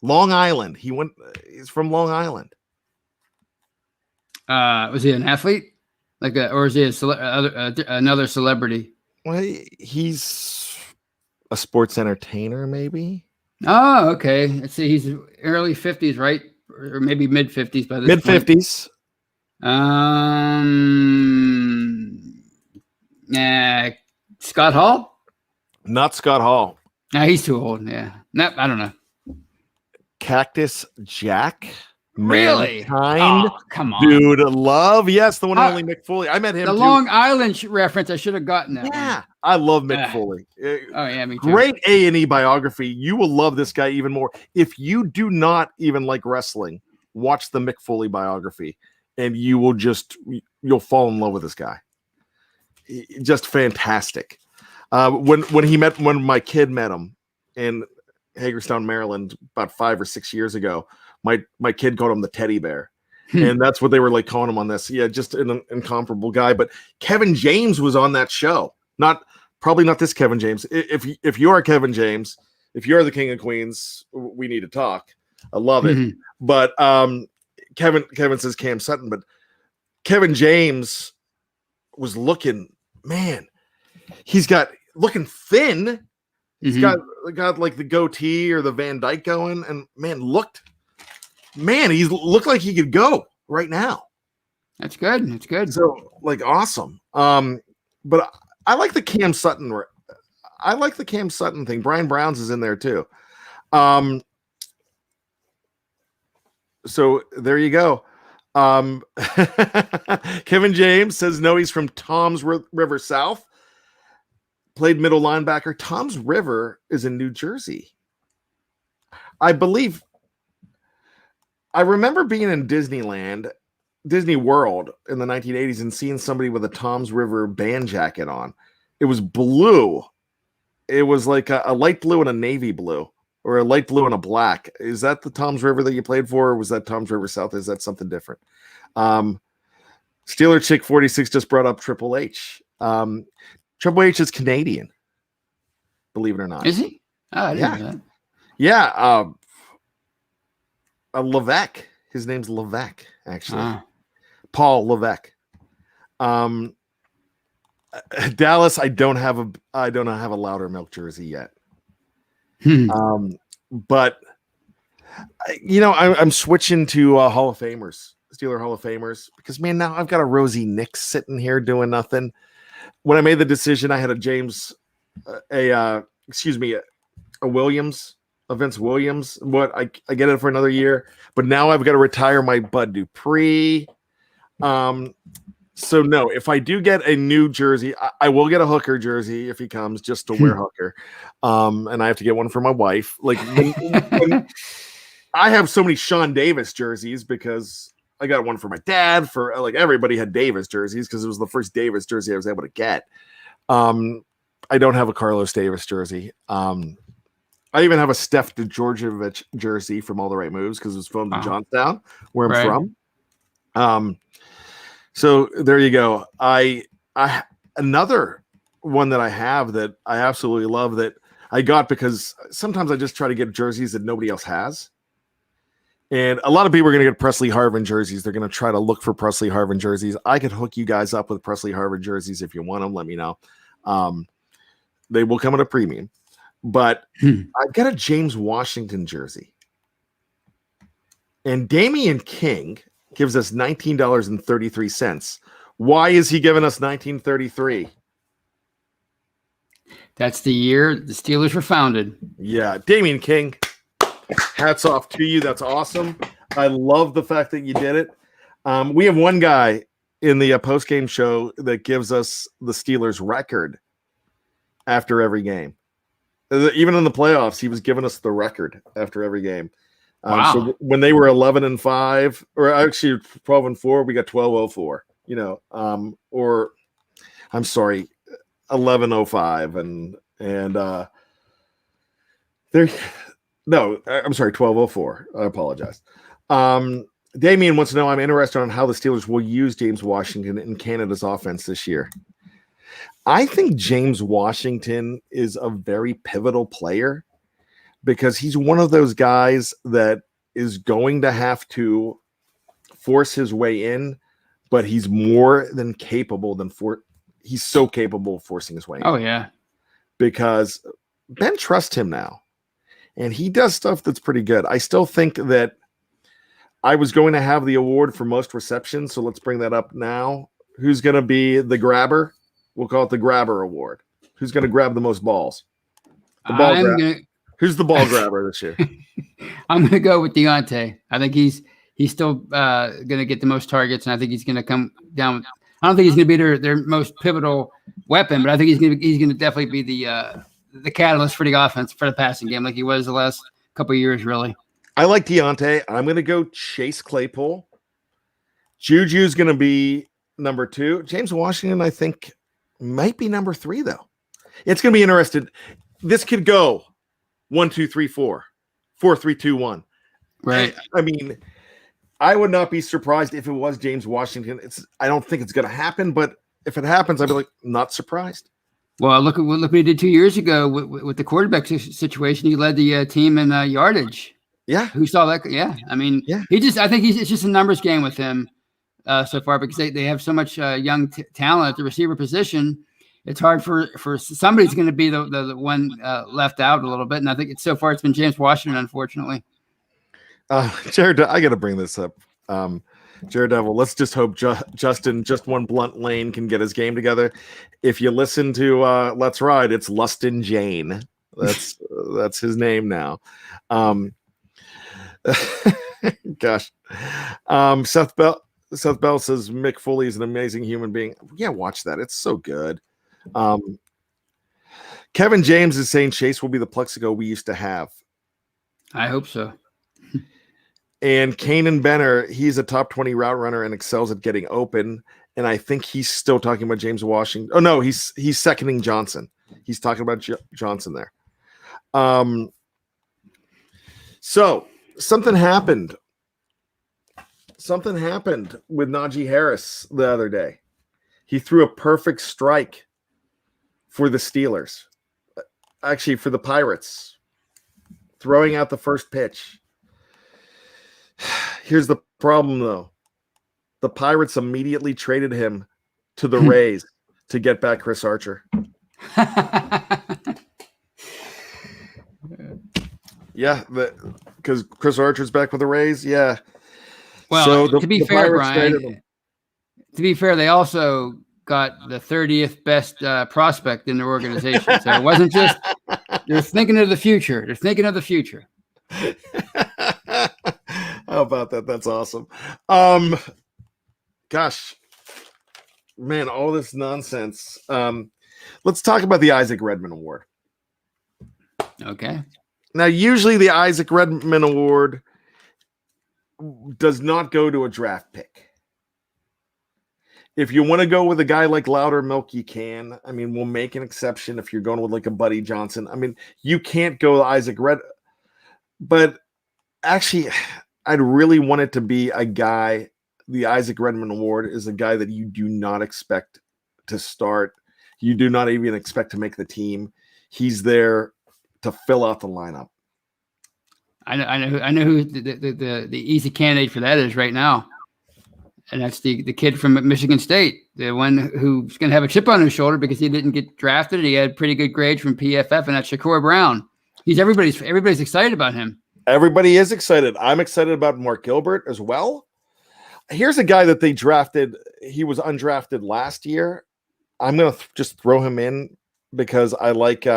Long Island. He's from Long Island. Was he an athlete? Or is he another celebrity? Well, he's a sports entertainer, maybe. Oh, okay. Let's see. He's early 50s, right? Or maybe mid 50s by this Mid point. 50s. Scott Hall? Not Scott Hall. No, he's too old. Yeah. No, I don't know. Cactus Jack. Really? Mankind. Oh, come on. Dude, love. Yes, the one and only Mick Foley. I met him. The too. Long Island reference. I should have gotten that. Yeah, one. I love Mick Foley. Oh, yeah, me too. Great A&E biography. You will love this guy even more. If you do not even like wrestling, watch the Mick Foley biography, and you'll fall in love with this guy. Just fantastic. When my kid met him in Hagerstown, Maryland, about 5 or 6 years ago, my kid called him the teddy bear. And that's what they were like calling him on this. Yeah, just an incomparable guy. But Kevin James was on that show. Probably not this Kevin James. If you are Kevin James, if you're the King of Queens, we need to talk. I love it. Mm-hmm. But Kevin says Cam Sutton, but Kevin James was looking, man, looking thin. He's got like the goatee or the Van Dyke going, and he looked like he could go right now. That's good. That's good. So awesome. But I like the Cam Sutton. I like the Cam Sutton thing. Brian Browns is in there too. So there you go. Kevin James says no, he's from Toms River South. Played middle linebacker. Toms River is in New Jersey. I believe. I remember being in Disney World in the 1980s and seeing somebody with a Toms River band jacket on. It was blue. It was like a light blue and a navy blue, or a light blue and a black. Is that the Toms River that you played for, or was that Toms River South? Is that something different? Steeler Chick 46 just brought up Triple H. Triple H is Canadian, believe it or not. Is he? Oh, I didn't know that. Yeah. Levesque. His name's Levesque, actually. Paul Levesque. Dallas, I don't have a Loudermilk jersey yet. But I'm switching to Hall of Famers, Steeler Hall of Famers, because man, now I've got a Rosie Nix sitting here doing nothing. When I made the decision, I had a Williams, a Vince Williams. I get it for another year, but now I've got to retire my Bud Dupree. So no, if I do get a new jersey, I will get a Hooker jersey if he comes, just to wear Hooker. And I have to get one for my wife. When I have so many Sean Davis jerseys because I got one for my dad. For everybody had Davis jerseys because it was the first Davis jersey I was able to get. I don't have a Carlos Davis jersey. I even have a Steph Djordjevic jersey from All the Right Moves because it was filmed in Johnstown, where I'm from. So there you go. I another one that I have that I absolutely love that I got because sometimes I just try to get jerseys that nobody else has. And a lot of people are going to get Presley Harvin jerseys. They're going to try to look for Presley Harvin jerseys. I could hook you guys up with Presley Harvin jerseys if you want them. Let me know. They will come at a premium. But I've got a James Washington jersey. And Damian King gives us $19.33. Why is he giving us $19.33? That's the year the Steelers were founded. Yeah, Damian King, hats off to you. That's awesome. I love the fact that you did it. We have one guy in the post-game show that gives us the Steelers record after every game. Even in the playoffs, he was giving us the record after every game. Wow. So when they were 11-5, or actually 12-4, we got 12-04. Or I'm sorry, 11-05, I'm sorry, 12-04. I apologize. Damien wants to know, I'm interested on how the Steelers will use James Washington in Canada's offense this year. I think James Washington is a very pivotal player, because he's one of those guys that is going to have to force his way in, but he's more than capable he's so capable of forcing his way in. Oh, yeah. Because Ben trusts him now, and he does stuff that's pretty good. I still think that I was going to have the award for most receptions, so let's bring that up now. Who's going to be the grabber? We'll call it the grabber award. Who's going to grab the most balls? Who's the ball grabber this year? I'm going to go with Deontay. I think he's still going to get the most targets, and I think he's going to come down. I don't think he's going to be their most pivotal weapon, but I think he's going to definitely be the catalyst for the offense, for the passing game, like he was the last couple of years, really. I like Deontay. I'm going to go Chase Claypool. Juju's going to be number 2. James Washington, I think, might be number 3, though. It's going to be interesting. This could go 1, 2, 3, 4, 4, 3, 2, 1. Right. I mean, I would not be surprised if it was James Washington. I don't think it's going to happen, but if it happens, I'd be like, not surprised. Well, look what he did 2 years ago with the quarterback situation. He led the team in yardage. Yeah. Who saw that? Yeah. I mean, yeah. I think it's just a numbers game with him so far, because they have so much young talent at the receiver position. It's hard for somebody's going to be the one left out a little bit. And I think so far it's been James Washington, unfortunately. Jared, I got to bring this up. Jared Devil, let's just hope Justin, just one blunt lane, can get his game together. If you listen to Let's Ride, it's Lustin Jane. That's his name now. Gosh. Seth Bell says Mick Foley is an amazing human being. Yeah, watch that. It's so good. Kevin James is saying Chase will be the Plexico we used to have. I hope so. And Kanan Benner, he's a top 20 route runner and excels at getting open. And I think he's still talking about James Washington. Oh, no, he's seconding Johnson. He's talking about Johnson there. So something happened. Something happened with Najee Harris the other day. He threw a perfect strike for the Steelers. Actually, for the Pirates. Throwing out the first pitch. Here's the problem, though. The Pirates immediately traded him to the Rays to get back Chris Archer. Yeah, because Chris Archer's back with the Rays. Yeah. Well, so to be fair, Bryan, they also got the 30th best prospect in their organization. So it wasn't just they're thinking of the future. They're thinking of the future. How about that? That's awesome. Gosh, man, all this nonsense. Let's talk about the Isaac Redman Award. Okay. Now, usually the Isaac Redman Award does not go to a draft pick. If you want to go with a guy like Loudermilk, you can. I mean, we'll make an exception if you're going with like a Buddy Johnson. I mean, you can't go Isaac Redman. But actually, I'd really want it to be a guy. The Isaac Redman Award is a guy that you do not expect to start. You do not even expect to make the team. He's there to fill out the lineup. I know who the easy candidate for that is right now. And that's the kid from Michigan State, the one who's going to have a chip on his shoulder because he didn't get drafted. He had pretty good grades from PFF, and that's Shakur Brown. Everybody's excited about him. Everybody is excited. I'm excited about Mark Gilbert as well. Here's a guy that they drafted. He was undrafted last year. I'm going to just throw him in because I like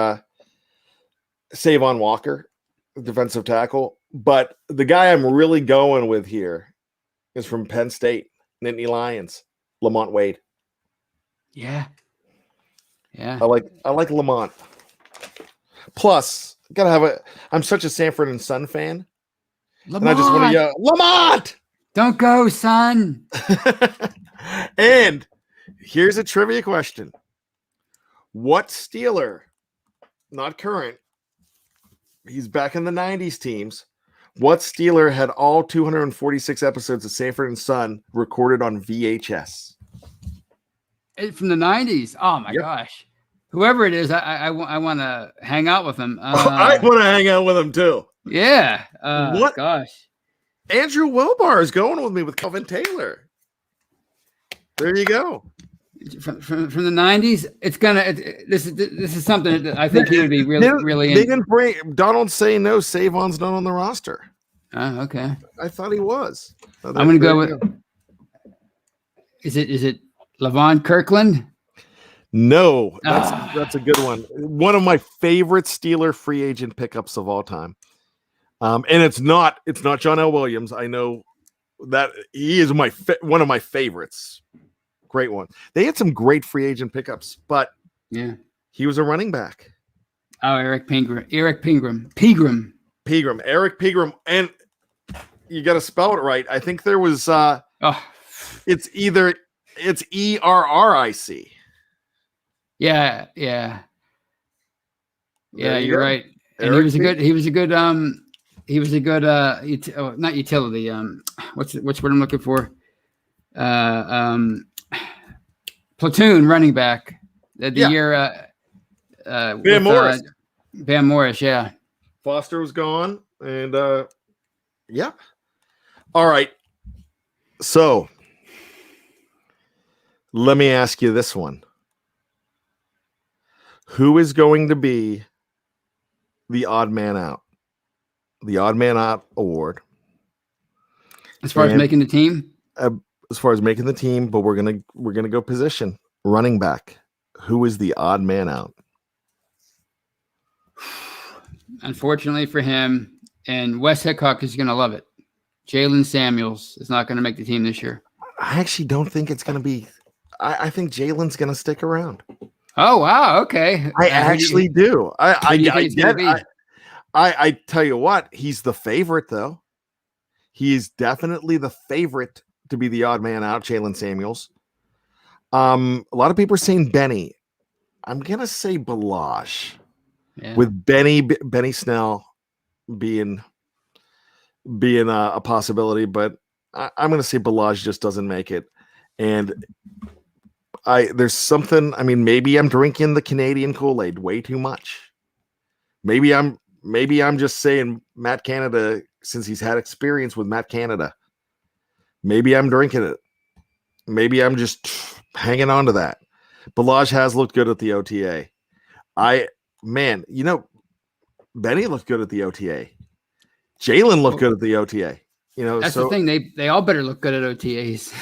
Savon Walker, defensive tackle. But the guy I'm really going with here is from Penn State, Nittany Lions, Lamont Wade. Yeah. I like Lamont. Plus, I'm such a Sanford and Son fan. Lamont! And I just want to yell, Lamont! Don't go, son. And here's a trivia question. What Steeler, not current, he's back in the 90s teams, what Steeler had all 246 episodes of Sanford and Son recorded on VHS? From the 90s? Oh, my gosh. whoever it is, I want to hang out with him. I want to hang out with him too. Yeah. What? Gosh. Andrew Wilbar is going with me with Calvin Taylor. There you go. From the 90s, this is something that I think he would be really. They didn't bring Donald say no. Savon's not on the roster. Okay. I thought he was. I'm going to go with. Is it Levon Kirkland? No, that's a good one. One of my favorite Steeler free agent pickups of all time. And it's not John L. Williams. I know that he is one of my favorites. Great one. They had some great free agent pickups, but yeah, he was a running back. Oh, Eric Pegram. Eric Pegram. And you got to spell it right. I think there was it's Erric. Yeah. You're right. And he was a good not utility. What's what I'm looking for? Platoon running back year. Van Morris. Van Morris, yeah. Foster was gone, and yeah. All right. So let me ask you this one. Who is going to be the odd man out? The odd man out award. As far as making the team? As far as making the team, but we're gonna go position. Running back. Who is the odd man out? Unfortunately for him, and Wes Hickok is gonna love it. Jalen Samuels is not gonna make the team this year. I actually don't think it's gonna be. I think Jalen's gonna stick around. Oh wow, okay. I actually do. I tell you what, he's the favorite though. He's definitely the favorite to be the odd man out, Jalen Samuels. A lot of people are saying Benny. I'm gonna say Balazs, with Benny Snell being a possibility, but I'm gonna say Balazs just doesn't make it. And there's something. I mean, maybe I'm drinking the Canadian Kool-Aid way too much. Maybe I'm just saying Matt Canada, since he's had experience with Matt Canada. Maybe I'm drinking it. Maybe I'm just hanging on to that. Balazs has looked good at the OTA. Benny looked good at the OTA. Jalen looked good at the OTA. That's the thing. They all better look good at OTAs.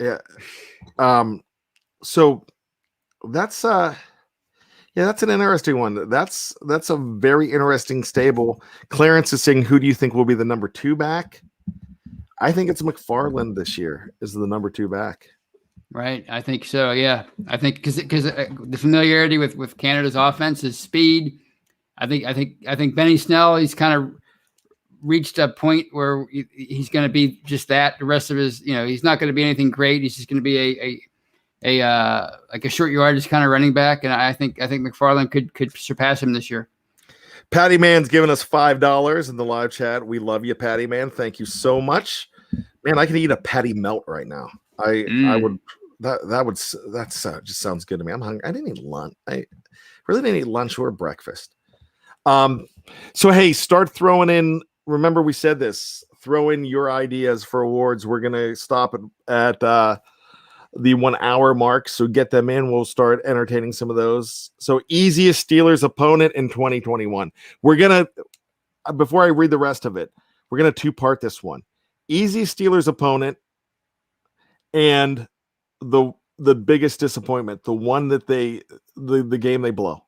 Yeah. So that's that's an interesting one. That's a very interesting stable. Clarence is saying, who do you think will be the number 2 back? I think it's McFarland this year is the number 2 back. Right. I think so. Yeah. I think because the familiarity with Canada's offense is speed. I think Benny Snell, he's kind of reached a point where he's going to be just that. The rest of his, he's not going to be anything great. He's just going to be like a short yardage kind of running back. And I think McFarland could surpass him this year. Patty Man's given us $5 in the live chat. We love you, Patty Man. Thank you so much. Man, I can eat a patty melt right now. I would. That just sounds good to me. I'm hungry. I didn't eat lunch. I really didn't eat lunch or breakfast. So hey, start throwing in. Remember, we said this. Throw in your ideas for awards. We're gonna stop at the 1 hour mark. So get them in. We'll start entertaining some of those. So easiest Steelers opponent in 2021. We're gonna, before I read the rest of it, we're gonna 2-part this one. Easiest Steelers opponent and the biggest disappointment, the one that the game they blow.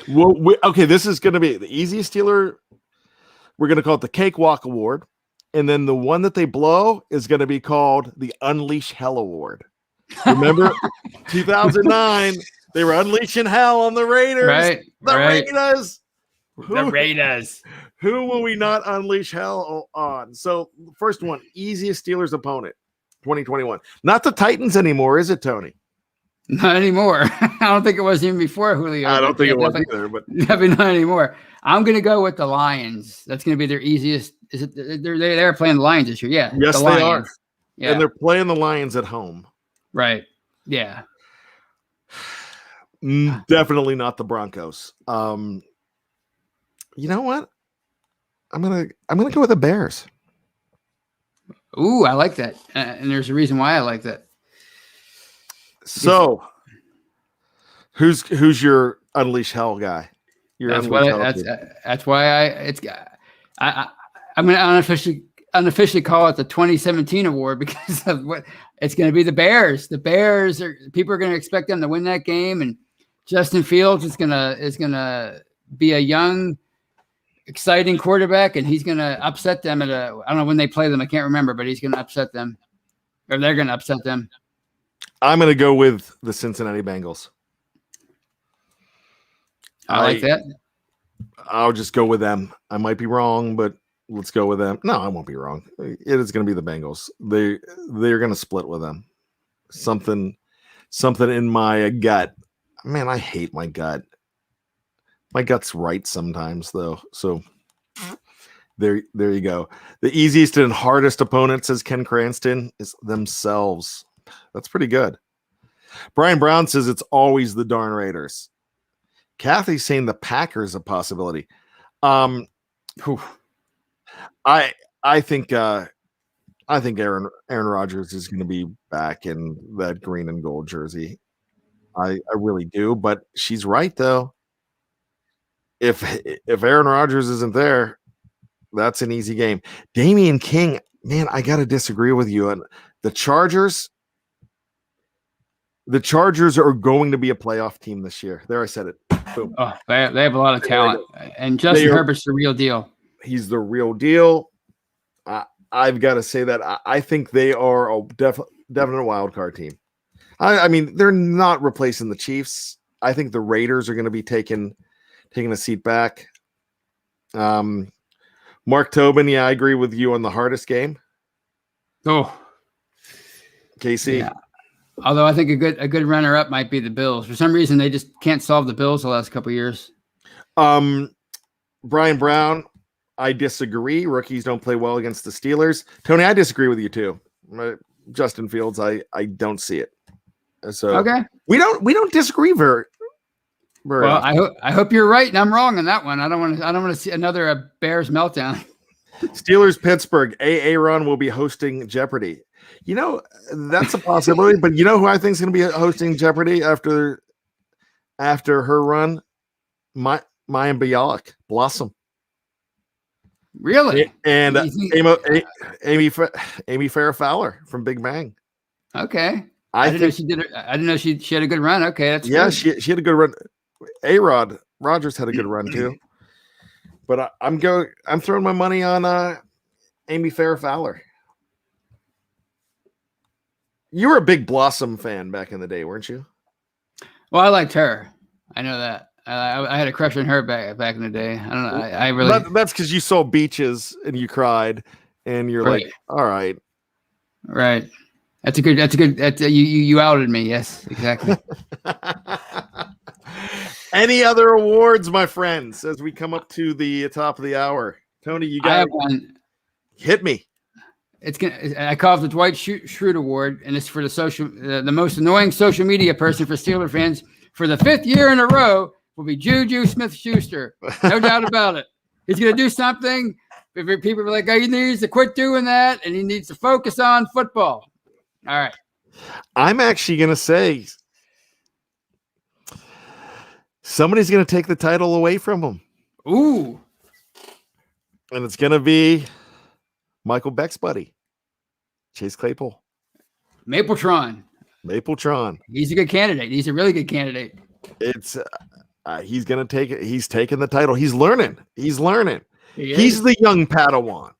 Well, okay, this is gonna be the easiest Steeler. We're gonna call it the Cakewalk Award. And then the one that they blow is going to be called the Unleash Hell Award. Remember, 2009, they were unleashing hell on the Raiders. Right. Raiders. The Raiders. Who will we not unleash hell on? So, first one, easiest Steelers opponent, 2021. Not the Titans anymore, is it, Tony? Not anymore. I don't think it was even before Julio. I don't think it was either, but definitely not anymore. I'm going to go with the Lions. That's going to be their easiest. Is it? They're playing the Lions this year. Yeah. Yes, they are. Yeah. And they're playing the Lions at home. Right. Yeah. Definitely not the Broncos. You know what? I'm gonna go with the Bears. Ooh, I like that, and there's a reason why I like that. So, who's your Unleash Hell guy? That's why I'm going to unofficially call it the 2017 award because of what it's going to be. The Bears. The Bears people are going to expect them to win that game, and Justin Fields is gonna be a young, exciting quarterback, and he's going to upset them I don't know when they play them. I can't remember, but he's going to upset them, or they're going to upset them. I'm going to go with the Cincinnati Bengals. I like that. I'll just go with them. I might be wrong, but let's go with them. No, I won't be wrong. It is going to be the Bengals. They're going to split with them. Something in my gut. Man, I hate my gut. My gut's right sometimes, though. So there you go. The easiest and hardest opponent, says Ken Cranston, is themselves. That's pretty good. Brian Brown says it's always the darn Raiders. Kathy's saying the Packers a possibility. I think Aaron Rodgers is going to be back in that green and gold jersey. I really do, but she's right though. If Aaron Rodgers isn't there, that's an easy game. Damian King, man, I got to disagree with you. And the Chargers are going to be a playoff team this year. There, I said it. Boom. Oh, they have a lot of talent, and Justin Herbert's the real deal. He's the real deal. I've got to say that I think they are a definite wild card team. I mean, they're not replacing the Chiefs. I think the Raiders are going to be taking a seat back. Mark Tobin, yeah, I agree with you on the hardest game. Oh, KC. Yeah. Although I think a good runner up might be the Bills. For some reason, they just can't solve the Bills the last couple of years. Brian Brown, I disagree. Rookies don't play well against the Steelers. Tony, I disagree with you too. Justin Fields, I don't see it. So okay, we don't disagree very well. Often. I hope you're right and I'm wrong on that one. I don't want to see another Bears meltdown. Steelers Pittsburgh. Aaron will be hosting Jeopardy. You know, that's a possibility, but you know who I think is going to be hosting Jeopardy after her run? Maya Bialik, Blossom. Really? And Amy Farrah Fowler from Big Bang. Okay. I didn't know she had a good run. Okay, that's yeah. good. She had a good run. Rodgers had a good run too. But I'm throwing my money on Amy Farrah Fowler. You were a big Blossom fan back in the day, weren't you? Well, I liked her. I know that. I had a crush on her back in the day. I don't know. I really. That's because you saw Beaches and you cried, and you're right. Like, all right, right. That's a good. You outed me. Yes, exactly. Any other awards, my friends, as we come up to the top of the hour? Tony, you got one. Hit me. I call it the Dwight Schrute Award, and it's for the most annoying social media person for Steeler fans for the 5th year in a row will be Juju Smith-Schuster. No doubt about it. He's going to do something. People are like, oh, he needs to quit doing that, and he needs to focus on football. All right. I'm actually going to say somebody's going to take the title away from him. Ooh. And it's going to be Michael Beck's buddy, Chase Claypool. Mapletron. He's a good candidate. He's a really good candidate. It's he's going to take it. He's taking the title. He's learning. He's the young Padawan.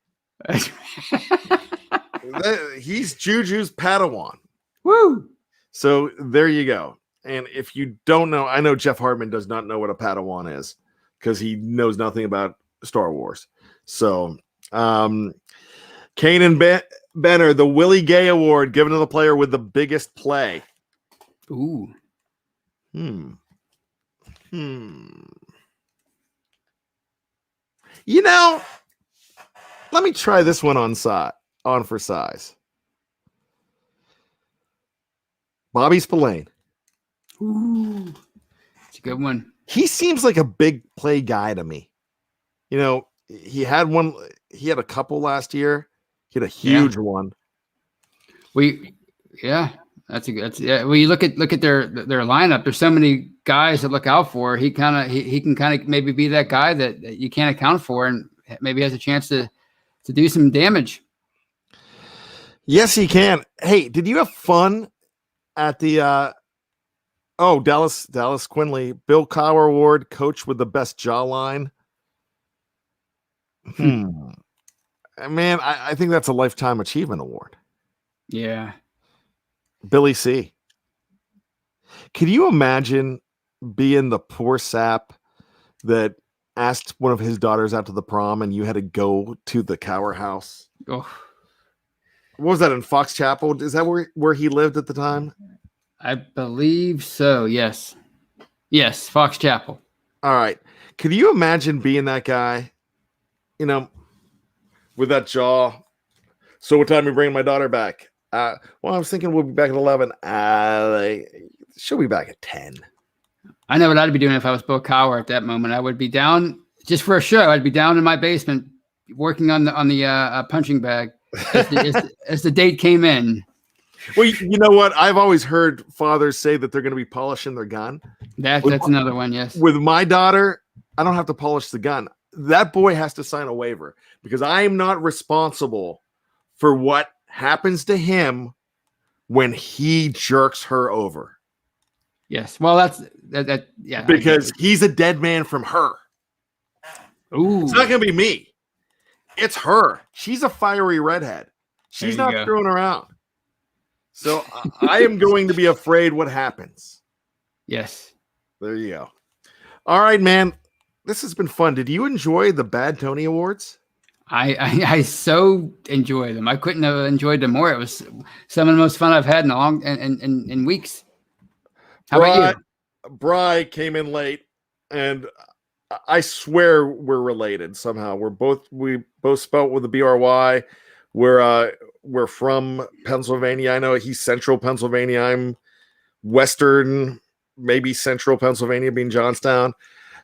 He's Juju's Padawan. Woo. So there you go. And if you don't know, I know Jeff Hartman does not know what a Padawan is because he knows nothing about Star Wars. So, Kanan Benner, the Willie Gay Award given to the player with the biggest play. Ooh. You know, let me try this one on for size. Bobby Spillane. Ooh. good one. He seems like a big play guy to me. You know, he had a couple last year. He had a huge one. That's well, you look at their lineup. There's so many guys to look out for. He can kind of maybe be that guy that you can't account for, and maybe has a chance to do some damage. Yes, he can. Hey, did you have fun at the Dallas Quinley Bill Cowher Award, coach with the best jawline? Man, I think that's a lifetime achievement award. Yeah. Billy C. Could you imagine being the poor sap that asked one of his daughters out to the prom and you had to go to the Cowher house? Oh. What was that, in Fox Chapel? Is that where he lived at the time? I believe so. Yes, Fox Chapel. All right. Could you imagine being that guy, you know, with that jaw? So what time are you bringing my daughter back? Well, I was thinking we'll be back at 11. She'll be back at 10. I know what I'd be doing if I was Bill Cowher at that moment. I would be down just for a show. I'd be down in my basement working on the punching bag as the date came in. Well, you know what? I've always heard fathers say that they're going to be polishing their gun. That's another one, yes. With my daughter, I don't have to polish the gun. That boy has to sign a waiver because I am not responsible for what happens to him when he jerks her over. Yes. Well, that yeah. Because he's a dead man from her. Ooh. It's not going to be me. It's her. She's a fiery redhead. She's not screwing around. So I am going to be afraid what happens. Yes. There you go. All right, man. This has been fun. Did you enjoy the Bad Tony Awards? I so enjoyed them. I couldn't have enjoyed them more. It was some of the most fun I've had in weeks. How about you? Bryan came in late, and I swear we're related somehow. We both spelled with a BRY. We're from Pennsylvania. I know he's central Pennsylvania. I'm western, maybe central Pennsylvania, being Johnstown.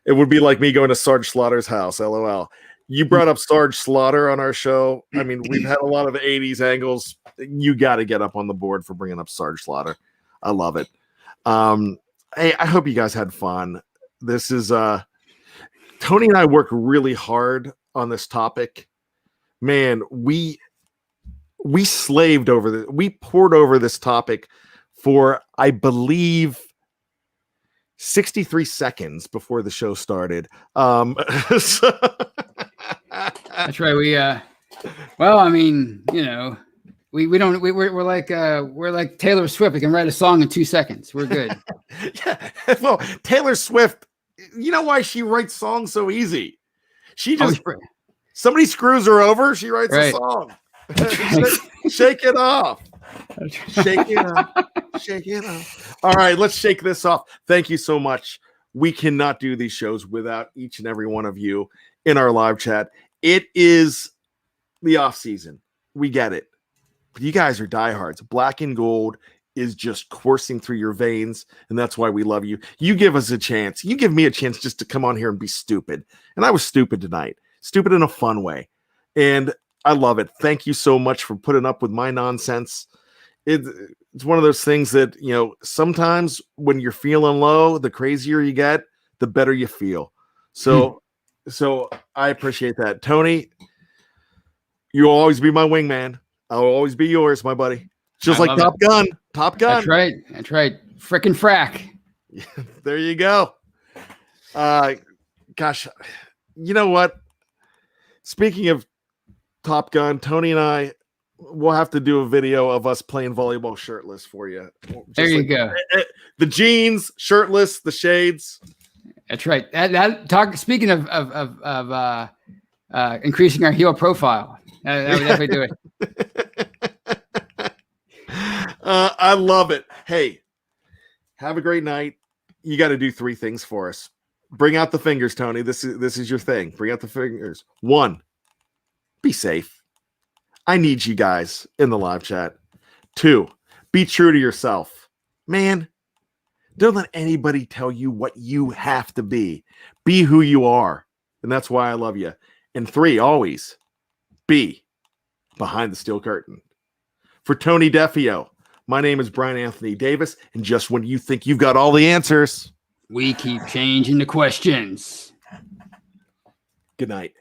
It would be like me going to Sarge Slaughter's house. LOL. You brought up Sarge Slaughter on our show. I mean, we've had a lot of 80s angles. You got to get up on the board for bringing up Sarge Slaughter. I love it. Hey, I hope you guys had fun. This is Tony and I worked really hard on this topic. Man, we slaved over we poured over this topic for, I believe, 63 seconds before the show started. That's right. Well, I mean, you know, we're like Taylor Swift. We can write a song in 2 seconds. We're good. Yeah. Well, Taylor Swift, you know why she writes songs so easy? She just somebody screws her over, she writes a song. Shake it off. Shake it off. Shake it off. All right, let's shake this off. Thank you so much. We cannot do these shows without each and every one of you in our live chat. It is the off season. We get it. But you guys are diehards. Black and gold is just coursing through your veins, and that's why we love you. You give us a chance. You give me a chance just to come on here and be stupid. And I was stupid tonight. Stupid in a fun way. And I love it. Thank you so much for putting up with my nonsense. It's one of those things that, you know, sometimes when you're feeling low, the crazier you get, the better you feel. So I appreciate that. Tony, you'll always be my wingman. I'll always be yours, my buddy. Just like Top Gun. Top Gun. That's right. Frickin' frack. There you go. Gosh, you know what? Speaking of Top Gun, Tony and I will have to do a video of us playing volleyball shirtless for you. There you go. The jeans, shirtless, the shades. That's right. Speaking of increasing our heel profile, that would definitely do it. I love it. Hey, have a great night. You got to do 3 things for us. Bring out the fingers, Tony. This is your thing. Bring out the fingers. 1, be safe. I need you guys in the live chat. 2, be true to yourself. Man, Don't let anybody tell you what you have to be. Be who you are. And that's why I love you. And 3, always be behind the steel curtain. For Tony Defeo, my name is Bryan Anthony Davis. And just when you think you've got all the answers, we keep changing the questions. Good night.